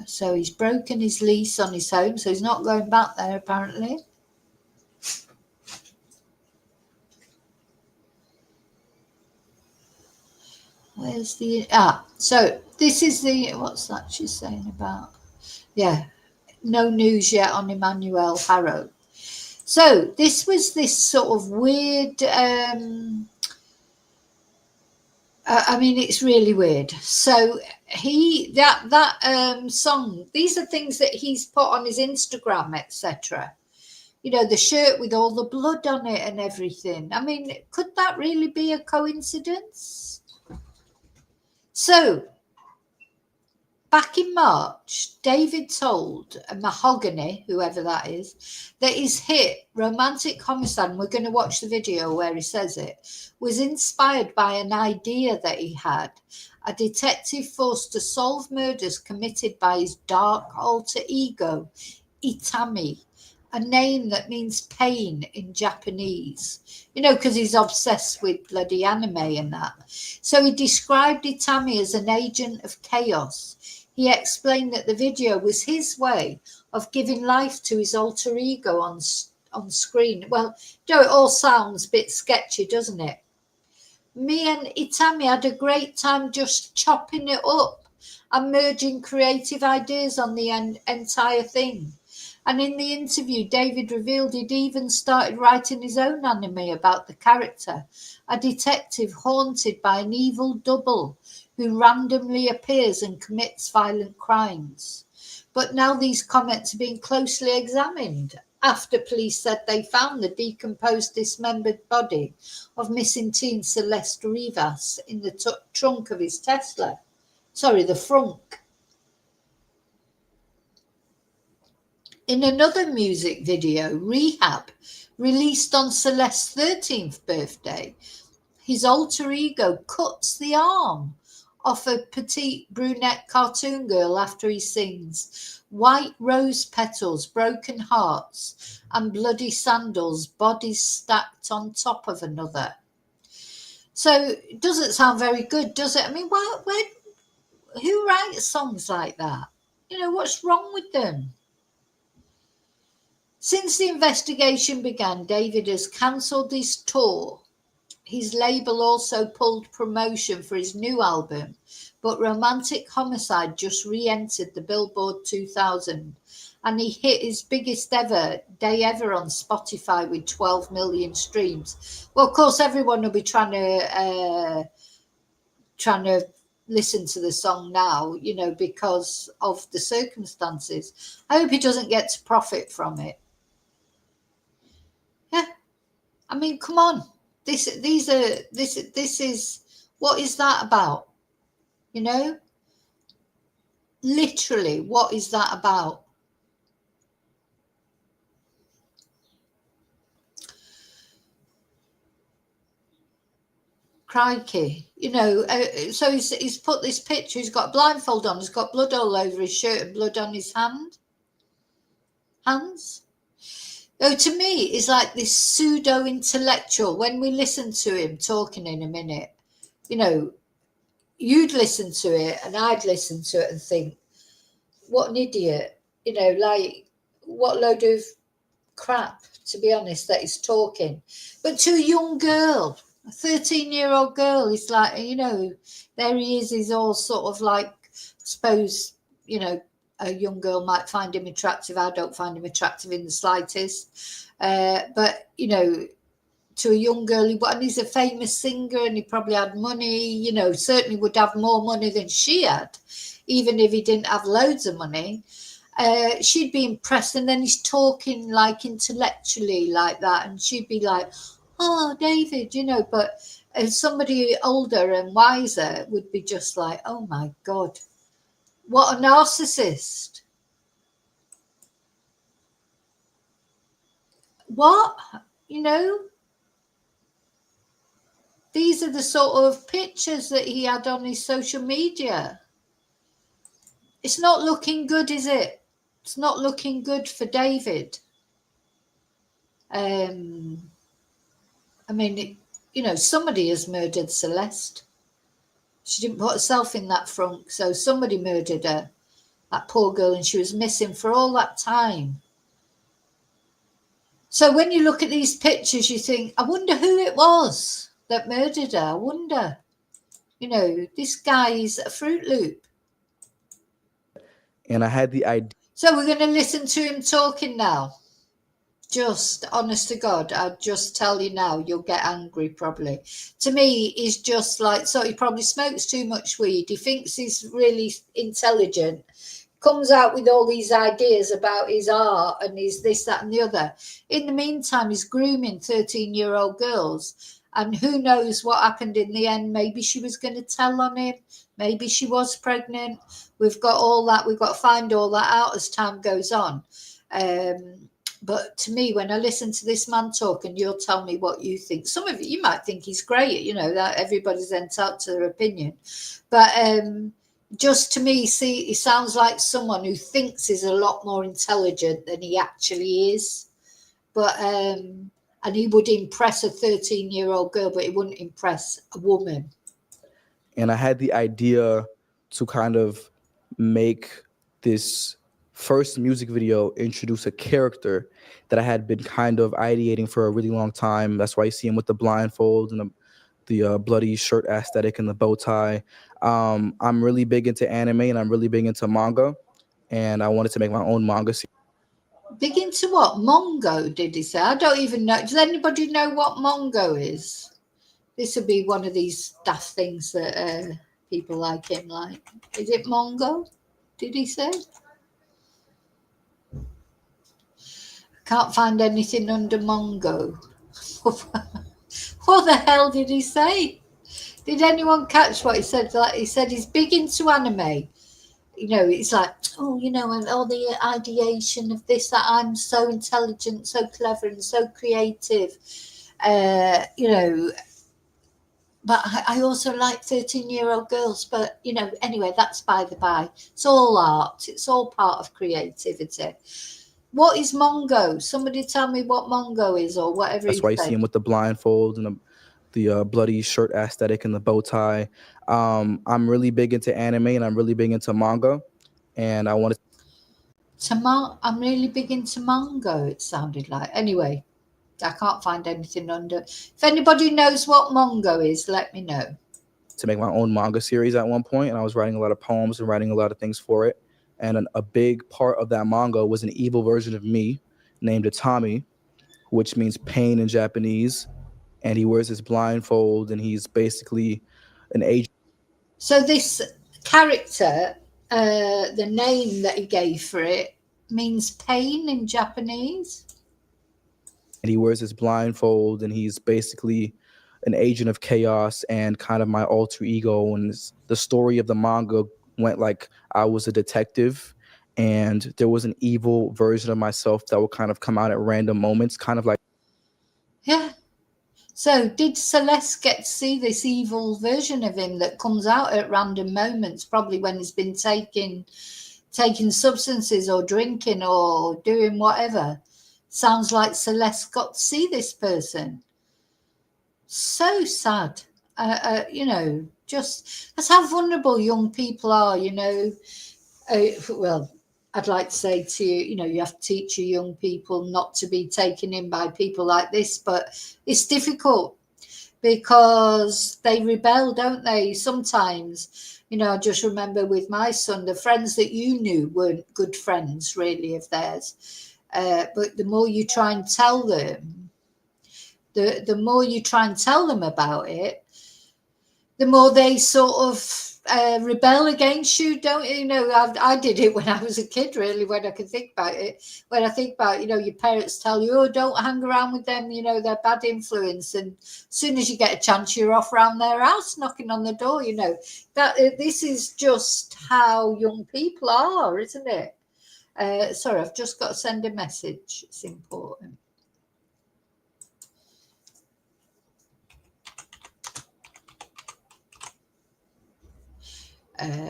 So he's broken his lease on his home, so he's not going back there apparently. Where's the... so this is the... What's that she's saying about? Yeah, no news yet on Emmanuel Harrow. So this was this sort of weird... I mean, it's really weird. So that song, these are things that he's put on his Instagram, etc. You know, the shirt with all the blood on it and everything. I mean, could that really be a coincidence? So, back in March, David told Mahogany, whoever that is, that his hit Romantic Homicide, and we're going to watch the video where he says it, was inspired by an idea that he had. A detective forced to solve murders committed by his dark alter ego, Itami, a name that means pain in Japanese, you know, because he's obsessed with bloody anime and that. So he described Itami as an agent of chaos. He explained that the video was his way of giving life to his alter ego on screen. Well, you know, it all sounds a bit sketchy, doesn't it? Me and Itami had a great time just chopping it up and merging creative ideas on the entire thing. And in the interview, David revealed he'd even started writing his own anime about the character, a detective haunted by an evil double who randomly appears and commits violent crimes. But now these comments are being closely examined after police said they found the decomposed, dismembered body of missing teen Celeste Rivas in the trunk of his Tesla. Sorry, the frunk. In another music video, Rehab, released on Celeste's 13th birthday, his alter ego cuts the arm off a petite brunette cartoon girl after he sings "White rose petals, broken hearts, and bloody sandals, bodies stacked on top of another." So it doesn't sound very good, does it? I mean, who writes songs like that? You know, what's wrong with them? Since the investigation began, David has cancelled his tour. His label also pulled promotion for his new album, but Romantic Homicide just re-entered the Billboard 2000, and he hit his biggest day ever on Spotify with 12 million streams. Well, of course, everyone will be trying to listen to the song now, you know, because of the circumstances. I hope he doesn't get to profit from it. Yeah, I mean, come on. This is what is that about? You know, literally, what is that about? Crikey, you know. So he's put this picture. He's got a blindfold on. He's got blood all over his shirt and blood on his hands. Oh, to me, it's like this pseudo-intellectual. When we listen to him talking in a minute, you know, you'd listen to it and I'd listen to it and think, what an idiot, you know, like what load of crap, to be honest, that he's talking. But to a young girl, a 13-year-old girl, he's like, you know, there he is, he's all sort of like, I suppose, you know, a young girl might find him attractive. I don't find him attractive in the slightest. But, you know, to a young girl, and he's a famous singer and he probably had money, you know, certainly would have more money than she had, even if he didn't have loads of money. She'd be impressed, and then he's talking like intellectually like that, and she'd be like, oh, David, you know, but somebody older and wiser would be just like, oh my God, what a narcissist. What? You know, these are the sort of pictures that he had on his social media. It's not looking good, is it? It's not looking good for David. I mean, you know, somebody has murdered Celeste. She didn't put herself in that front, so somebody murdered her, that poor girl, and she was missing for all that time. So when you look at these pictures, you think, I wonder who it was that murdered her. I wonder. You know, this guy is a Fruit Loop. And I had the idea. So we're going to listen to him talking now. Just, honest to God, I'll just tell you now, you'll get angry probably. To me, he's just like, so he probably smokes too much weed. He thinks he's really intelligent. Comes out with all these ideas about his art and his this, that and the other. In the meantime, he's grooming 13-year-old girls. And who knows what happened in the end. Maybe she was going to tell on him. Maybe she was pregnant. We've got all that. We've got to find all that out as time goes on. But to me, when I listen to this man talk, and you'll tell me what you think. Some of you might think he's great, you know, that everybody's entitled to their opinion. But just to me, see, he sounds like someone who thinks he's a lot more intelligent than he actually is. But and he would impress a 13-year-old girl, but he wouldn't impress a woman. And I had the idea to kind of make this first music video introduce a character that I had been kind of ideating for a really long time. That's why you see him with the blindfold and the bloody shirt aesthetic and the bow tie. I'm really big into anime and I'm really big into manga, and I wanted to make my own manga series. Big into what? Mongo, did he say? I don't even know. Does anybody know what Mongo is? This would be one of these daft things that people like him, like, is it Mongo? Did he say? Can't find anything under Mongo. What the hell did he say? Did anyone catch what he said? Like, he said he's big into anime. You know, it's like, oh, you know, and all the ideation of this, that I'm so intelligent, so clever, and so creative. You know, but I also like 13-year-old girls. But, you know, anyway, that's by the by. It's all art. It's all part of creativity. What is Mongo? Somebody tell me what Mongo is, or whatever. That's why you see him with the blindfold and the bloody shirt aesthetic and the bow tie. I'm really big into anime and I'm really big into manga, and I wanted I'm really big into manga, it sounded like. Anyway, I can't find anything under. If anybody knows what Mongo is, let me know. to make my own manga series at one point, and I was writing a lot of poems and writing a lot of things for it. And a big part of that manga was an evil version of me named Itami, which means pain in Japanese. And he wears his blindfold, and he's basically an agent. So this character, the name that he gave for it, means pain in Japanese. And he wears his blindfold, and he's basically an agent of chaos and kind of my alter ego. And the story of the manga went like I was a detective, and there was an evil version of myself that would kind of come out at random moments, kind of like. Yeah. So did Celeste get to see this evil version of him that comes out at random moments, probably when he's been taking substances or drinking or doing whatever? Sounds like Celeste got to see this person. So sad. You know, just that's how vulnerable young people are, you know. Well, I'd like to say to you, you know, you have to teach your young people not to be taken in by people like this, but it's difficult because they rebel, don't they? Sometimes, you know, I just remember with my son, the friends that you knew weren't good friends really of theirs. But the more you try and tell them, the more you try and tell them about it, the more they sort of rebel against you, don't you? You know, I did it when I was a kid, really, when I can think about it. When I think about, you know, your parents tell you, oh, don't hang around with them, you know, they're bad influence. And as soon as you get a chance, you're off around their house, knocking on the door, you know. This is just how young people are, isn't it? Sorry, I've just got to send a message. It's important.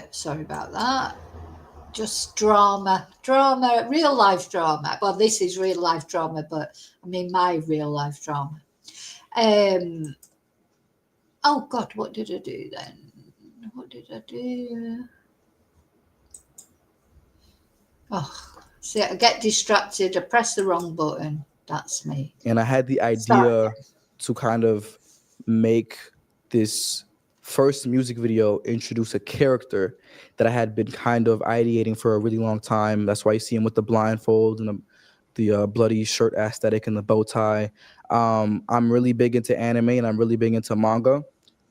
Sorry about that. Just drama, real life drama. Well, this is real life drama, but I mean my real life drama. Oh God, what did I do then? What did I do? Oh, see, I get distracted. I press the wrong button. That's me. And I had the idea to kind of make this first music video introduce a character that I had been kind of ideating for a really long time. That's why you see him with the blindfold and the bloody shirt aesthetic and the bow tie. I'm really big into anime and I'm really big into manga.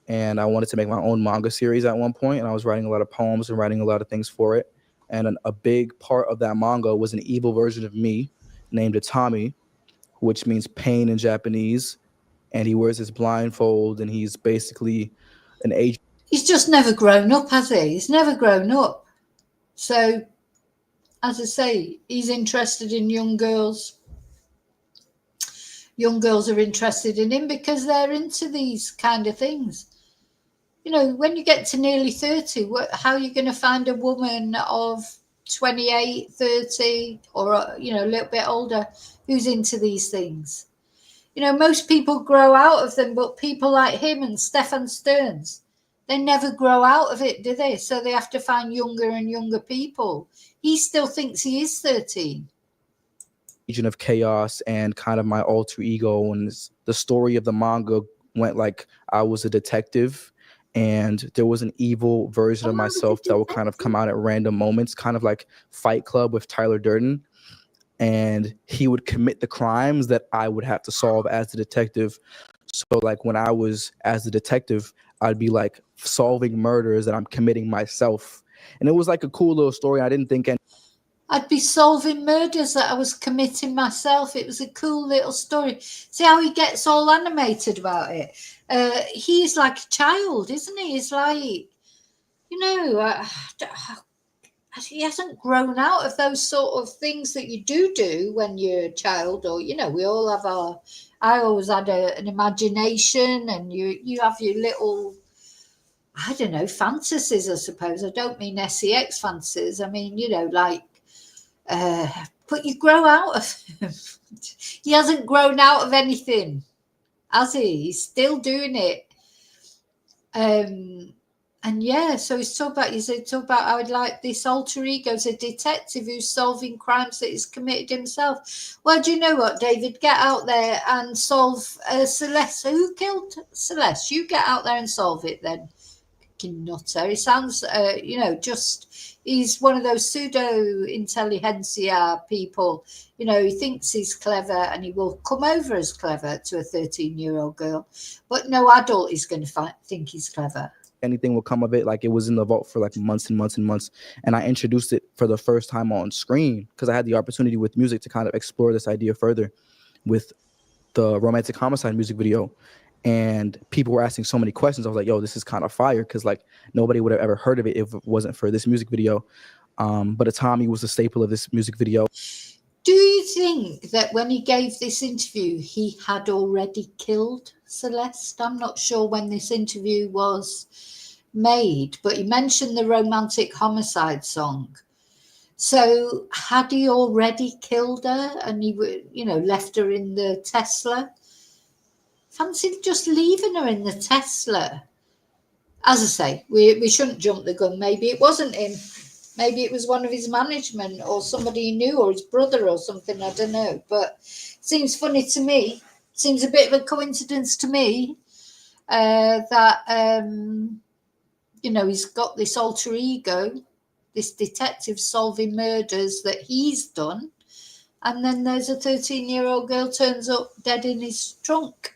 And I wanted to make my own manga series at one point, and I was writing a lot of poems and writing a lot of things for it. And a big part of that manga was an evil version of me named Itami, which means pain in Japanese. And he wears his blindfold, and he's basically an agent. He's just never grown up, has he? He's never grown up. So, as I say, he's interested in young girls. Young girls are interested in him because they're into these kind of things. You know, when you get to nearly 30, how are you going to find a woman of 28, 30, or, you know, a little bit older who's into these things? You know, most people grow out of them, but people like him and Stefan Stearns, they never grow out of it, do they? So they have to find younger and younger people. He still thinks he is 13. Agent of chaos and kind of my alter ego. And the story of the manga went like I was a detective, and there was an evil version of myself that would kind of come out at random moments, kind of like Fight Club with Tyler Durden. And he would commit the crimes that I would have to solve as the detective. So like when I was as the detective, I'd be like solving murders that I'm committing myself. And it was like a cool little story. I didn't think I'd be solving murders that I was committing myself. It was a cool little story. See how he gets all animated about it. He's like a child, isn't he? He's like, you know, he hasn't grown out of those sort of things that you do when you're a child, or you know, we all have our. I always had an imagination, and you have your little, I don't know, fantasies. I suppose I don't mean sex fantasies. I mean, you know, like. But you grow out of him. He hasn't grown out of anything, has he? He's still doing it. And yeah, so he's talking about how I'd like this alter ego as a detective who's solving crimes that he's committed himself. Well, do you know what, David? Get out there and solve Celeste. Who killed Celeste? You get out there and solve it then. Nutter. He sounds, just he's one of those pseudo intelligentsia people. You know, he thinks he's clever and he will come over as clever to a 13-year-old girl, but no adult is going to think he's clever. anything will come of it. Like, it was in the vault for like months and months and months, and I introduced it for the first time on screen because I had the opportunity with music to kind of explore this idea further with the romantic homicide music video. And people were asking so many questions. I was like, yo, this is kind of fire, because like nobody would have ever heard of it if it wasn't for this music video. But Itami was the staple of this music video. Do you think that when he gave this interview, he had already killed Celeste? I'm not sure when this interview was made, but he mentioned the romantic homicide song. So had he already killed her and he, left her in the Tesla? Fancied just leaving her in the Tesla. As I say, we shouldn't jump the gun. Maybe it wasn't him. Maybe it was one of his management or somebody he knew, or his brother or something. I don't know. But it seems funny to me. Seems a bit of a coincidence to me that, he's got this alter ego, this detective solving murders that he's done. And then there's a 13-year-old girl turns up dead in his trunk.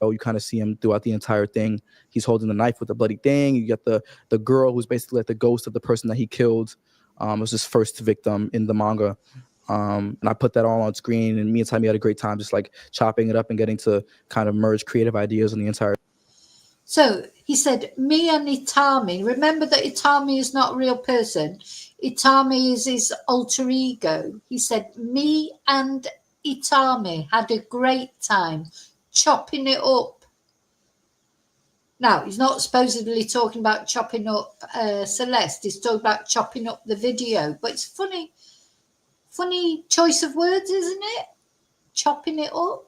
Oh, you kind of see him throughout the entire thing. He's holding the knife with the bloody thing. You get the girl who's basically like the ghost of the person that he killed. It was his first victim in the manga. And I put that all on screen, and me and Tommy had a great time just like chopping it up and getting to kind of merge creative ideas on the entire. So he said, me and Itami, remember that Itami is not a real person. Itami is his alter ego. He said, me and Itami had a great time chopping it up. Now, he's not supposedly talking about chopping up Celeste. He's talking about chopping up the video. But it's funny choice of words, isn't it? Chopping it up.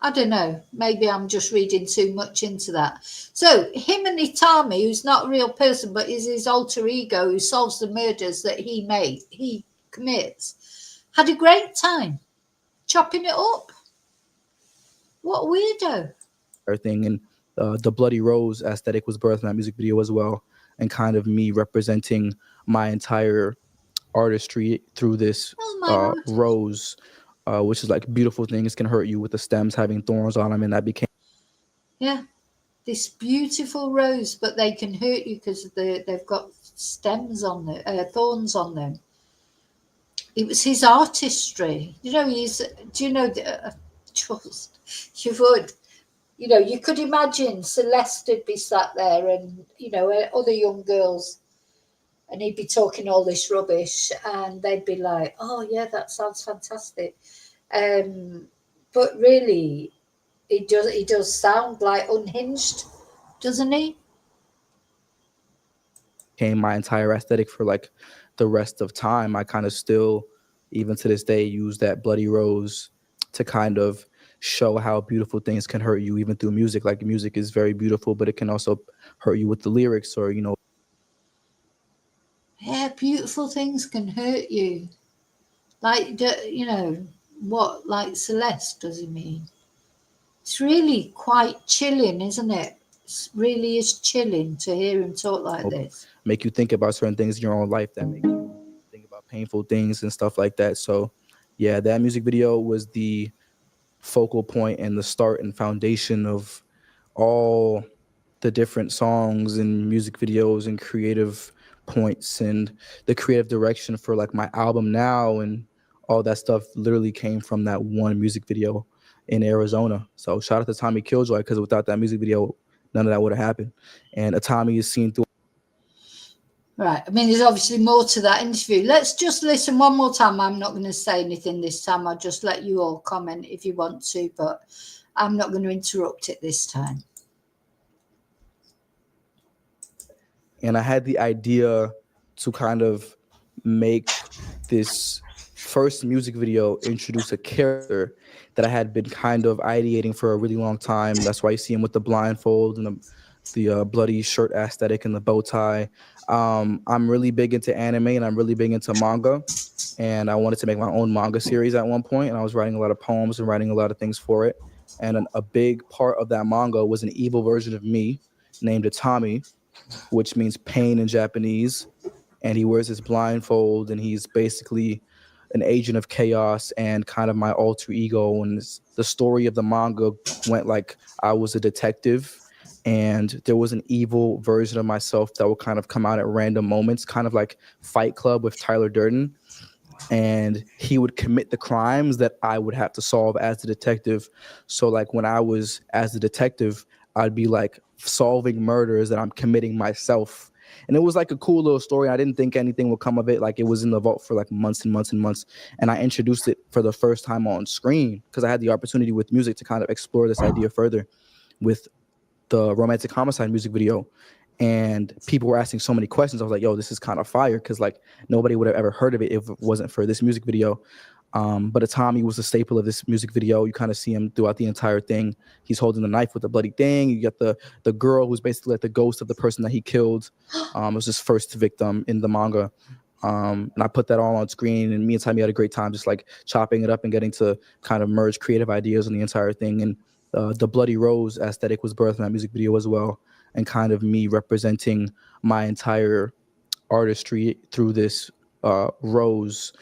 I don't know. Maybe I'm just reading too much into that. So him and Itami, who's not a real person, but is his alter ego who solves the murders that he commits, had a great time chopping it up. What a weirdo. Thing, and the Bloody Rose aesthetic was birthed in that music video as well, and kind of me representing my entire artistry through this rose, which is like beautiful things can hurt you, with the stems having thorns on them, and that became this beautiful rose, but they can hurt you because they've got stems on them, thorns on them. It was his artistry, you would. You could imagine Celeste would be sat there and, other young girls, and he'd be talking all this rubbish and they'd be like, oh, yeah, that sounds fantastic. But really, he does sound like unhinged, doesn't he? Became my entire aesthetic for like the rest of time. I kind of still, even to this day, use that Bloody Rose to kind of show how beautiful things can hurt you, even through music. Like, music is very beautiful, but it can also hurt you with the lyrics, or Yeah, beautiful things can hurt you. Like, what, like Celeste, does he mean? It's really quite chilling, isn't it? It really is chilling to hear him talk like this. Make you think about certain things in your own life that make you think about painful things and stuff like that. So yeah, that music video was the focal point and the start and foundation of all the different songs and music videos and creative points and the creative direction for like my album now and all that stuff literally came from that one music video in Arizona. So shout out to Tommy Killjoy, because without that music video, none of that would have happened. And Tommy is seen through. Right. I mean, there's obviously more to that interview. Let's just listen one more time. I'm not going to say anything this time. I'll just let you all comment if you want to, but I'm not going to interrupt it this time. And I had the idea to kind of make this first music video introduce a character that I had been kind of ideating for a really long time. That's why you see him with the blindfold and the bloody shirt aesthetic and the bow tie. I'm really big into anime and I'm really big into manga. And I wanted to make my own manga series at one point, and I was writing a lot of poems and writing a lot of things for it. And a big part of that manga was an evil version of me named Atami, which means pain in Japanese. And he wears his blindfold, and he's basically an agent of chaos and kind of my alter ego. And the story of the manga went like I was a detective, and there was an evil version of myself that would kind of come out at random moments, kind of like Fight Club with Tyler Durden. And he would commit the crimes that I would have to solve as the detective. So like when I was as the detective, I'd be like solving murders that I'm committing myself. And it was like a cool little story. I didn't think anything would come of it. Like it was in the vault for like months and months and months. And I introduced it for the first time on screen because I had the opportunity with music to kind of explore this idea further with the Romantic Homicide music video. And people were asking so many questions. I was like, yo, this is kind of fire, because like nobody would have ever heard of it if it wasn't for this music video. But Atami was a staple of this music video. You kind of see him throughout the entire thing. He's holding the knife with the bloody thing. You get the girl who's basically like the ghost of the person that he killed. It was his first victim in the manga. And I put that all on screen, and me and Tommy had a great time just like chopping it up and getting to kind of merge creative ideas on the entire thing. And the Bloody Rose aesthetic was birthed in that music video as well, and kind of me representing my entire artistry through this rose,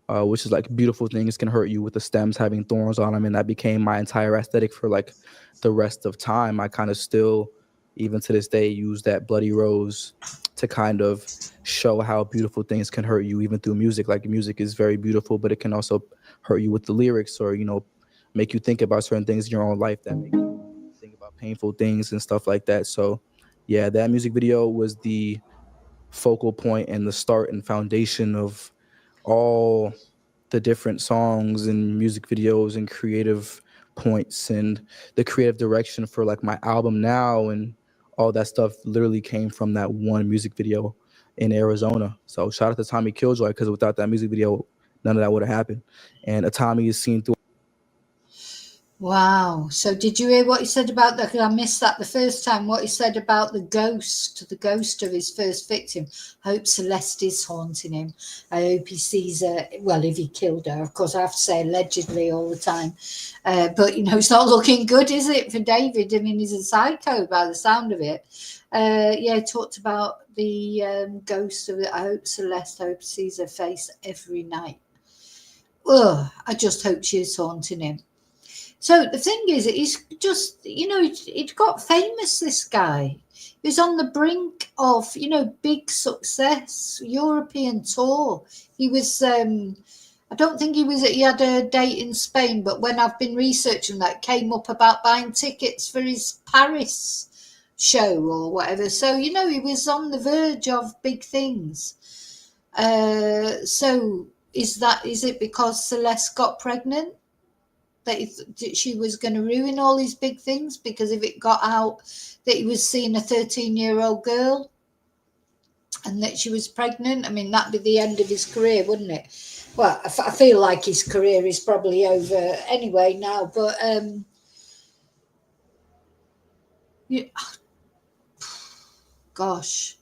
which is like beautiful things can hurt you, with the stems having thorns on them. And that became my entire aesthetic for like the rest of time. I kind of still, even to this day, use that bloody rose to kind of show how beautiful things can hurt you, even through music. Like music is very beautiful, but it can also hurt you with the lyrics, or, you know, make you think about certain things in your own life that make you think about painful things and stuff like that. So yeah, that music video was the focal point and the start and foundation of all the different songs and music videos and creative points and the creative direction for like my album now. And all that stuff literally came from that one music video in Arizona. So shout out to Tommy Killjoy, because without that music video, none of that would have happened. And Atami is seen through. Wow. So did you hear what he said about that? I missed that the first time. What he said about the ghost of his first victim. I hope Celeste is haunting him. I hope he sees her. Well, if he killed her, of course, I have to say allegedly all the time. But, you know, it's not looking good, is it, for David? I mean, he's a psycho by the sound of it. Yeah, talked about the ghost of it. I hope Celeste, sees her face every night. Ugh, I just hope she is haunting him. So the thing is, he's just, you know, he'd got famous, this guy. He was on the brink of, you know, big success, European tour. He was, I don't think he had a date in Spain, but when I've been researching that, came up about buying tickets for his Paris show or whatever. So, you know, he was on the verge of big things. So is it because Celeste got pregnant that she was going to ruin all these big things? Because if it got out that he was seeing a 13-year-old girl and that she was pregnant, I mean, that'd be the end of his career, wouldn't it? Well, I feel like his career is probably over anyway now, but gosh,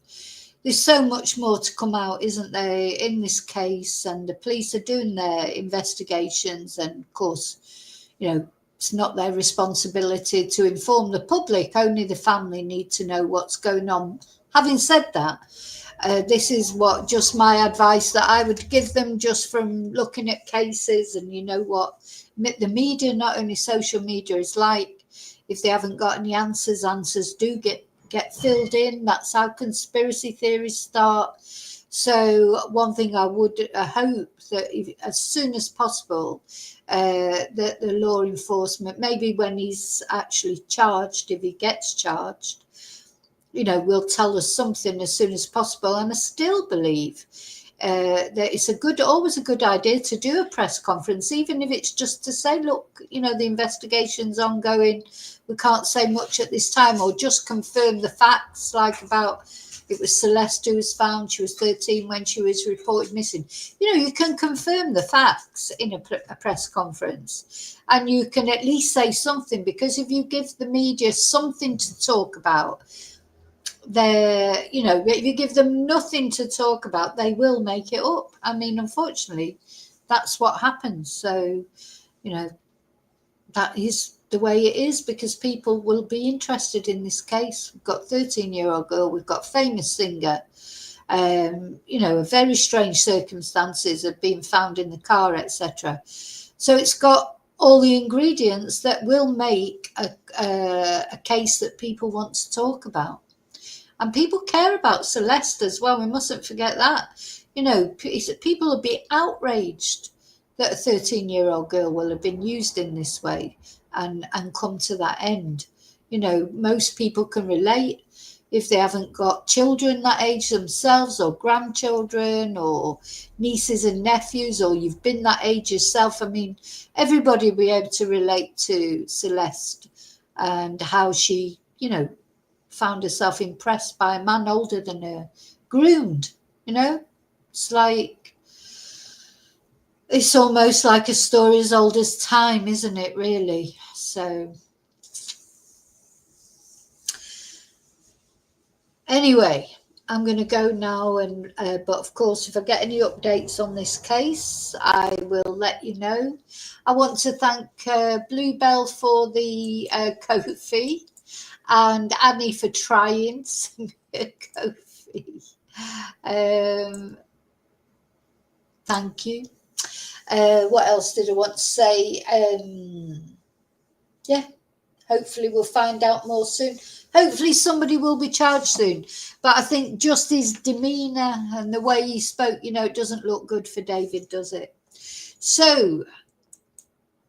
there's so much more to come out, isn't there, in this case? And the police are doing their investigations, and of course, you know, it's not their responsibility to inform the public. Only the family need to know what's going on. Having said that, this is just my advice that I would give them, just from looking at cases. And you know what the media, not only social media, is like. If they haven't got any answers do get get filled in. That's how conspiracy theories start. So one thing I would hope that as soon as possible, that the law enforcement, maybe when he's actually charged, if he gets charged, will tell us something as soon as possible. And I still believe that it's always a good idea to do a press conference, even if it's just to say, look, the investigation's ongoing. We can't say much at this time, or just confirm the facts, like about it was Celeste who was found. She was 13 when she was reported missing. You can confirm the facts in a press conference, and you can at least say something, because if you give the media something to talk about, if you give them nothing to talk about, they will make it up. I mean, unfortunately, that's what happens. So, that is the way it is, because people will be interested in this case. We've got 13-year-old girl, we've got famous singer, very strange circumstances of being found in the car, etc. So it's got all the ingredients that will make a case that people want to talk about. And people care about Celeste as well. We mustn't forget that. People will be outraged that a 13-year-old girl will have been used in this way and come to that end. Most people can relate if they haven't got children that age themselves, or grandchildren, or nieces and nephews, or you've been that age yourself. I mean, everybody will be able to relate to Celeste and how she, found herself impressed by a man older than her, groomed. It's almost like a story as old as time, isn't it, really? So anyway, I'm going to go now, but of course, if I get any updates on this case, I will let you know. I want to thank Bluebell for the Ko-fi, and Annie for trying some Ko-fi. Thank you. What else did I want to say? Hopefully we'll find out more soon. Hopefully somebody will be charged soon. But I think just his demeanour and the way he spoke, it doesn't look good for David, does it? So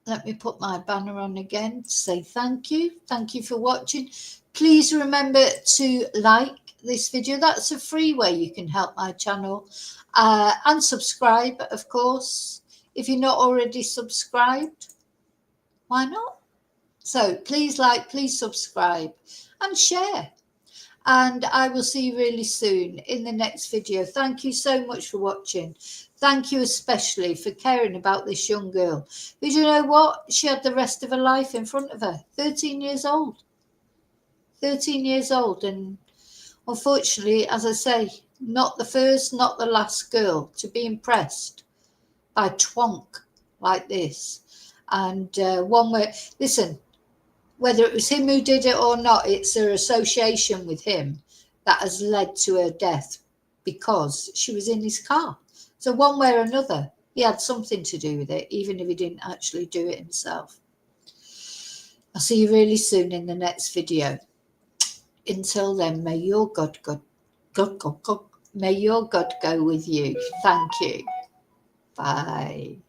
let me put my banner on again to say thank you. Thank you for watching. Please remember to like this video. That's a free way you can help my channel. And subscribe, of course. If you're not already subscribed, why not? So please like, please subscribe and share. And I will see you really soon in the next video. Thank you so much for watching. Thank you especially for caring about this young girl. But you know what? She had the rest of her life in front of her. 13 years old. 13 years old. And unfortunately, as I say, not the first, not the last girl to be impressed by twonk like this. And one where, listen, whether it was him who did it or not, it's her association with him that has led to her death, because she was in his car. So one way or another, he had something to do with it, even if he didn't actually do it himself. I'll see you really soon in the next video. Until then, may your God go with you. Thank you. Bye.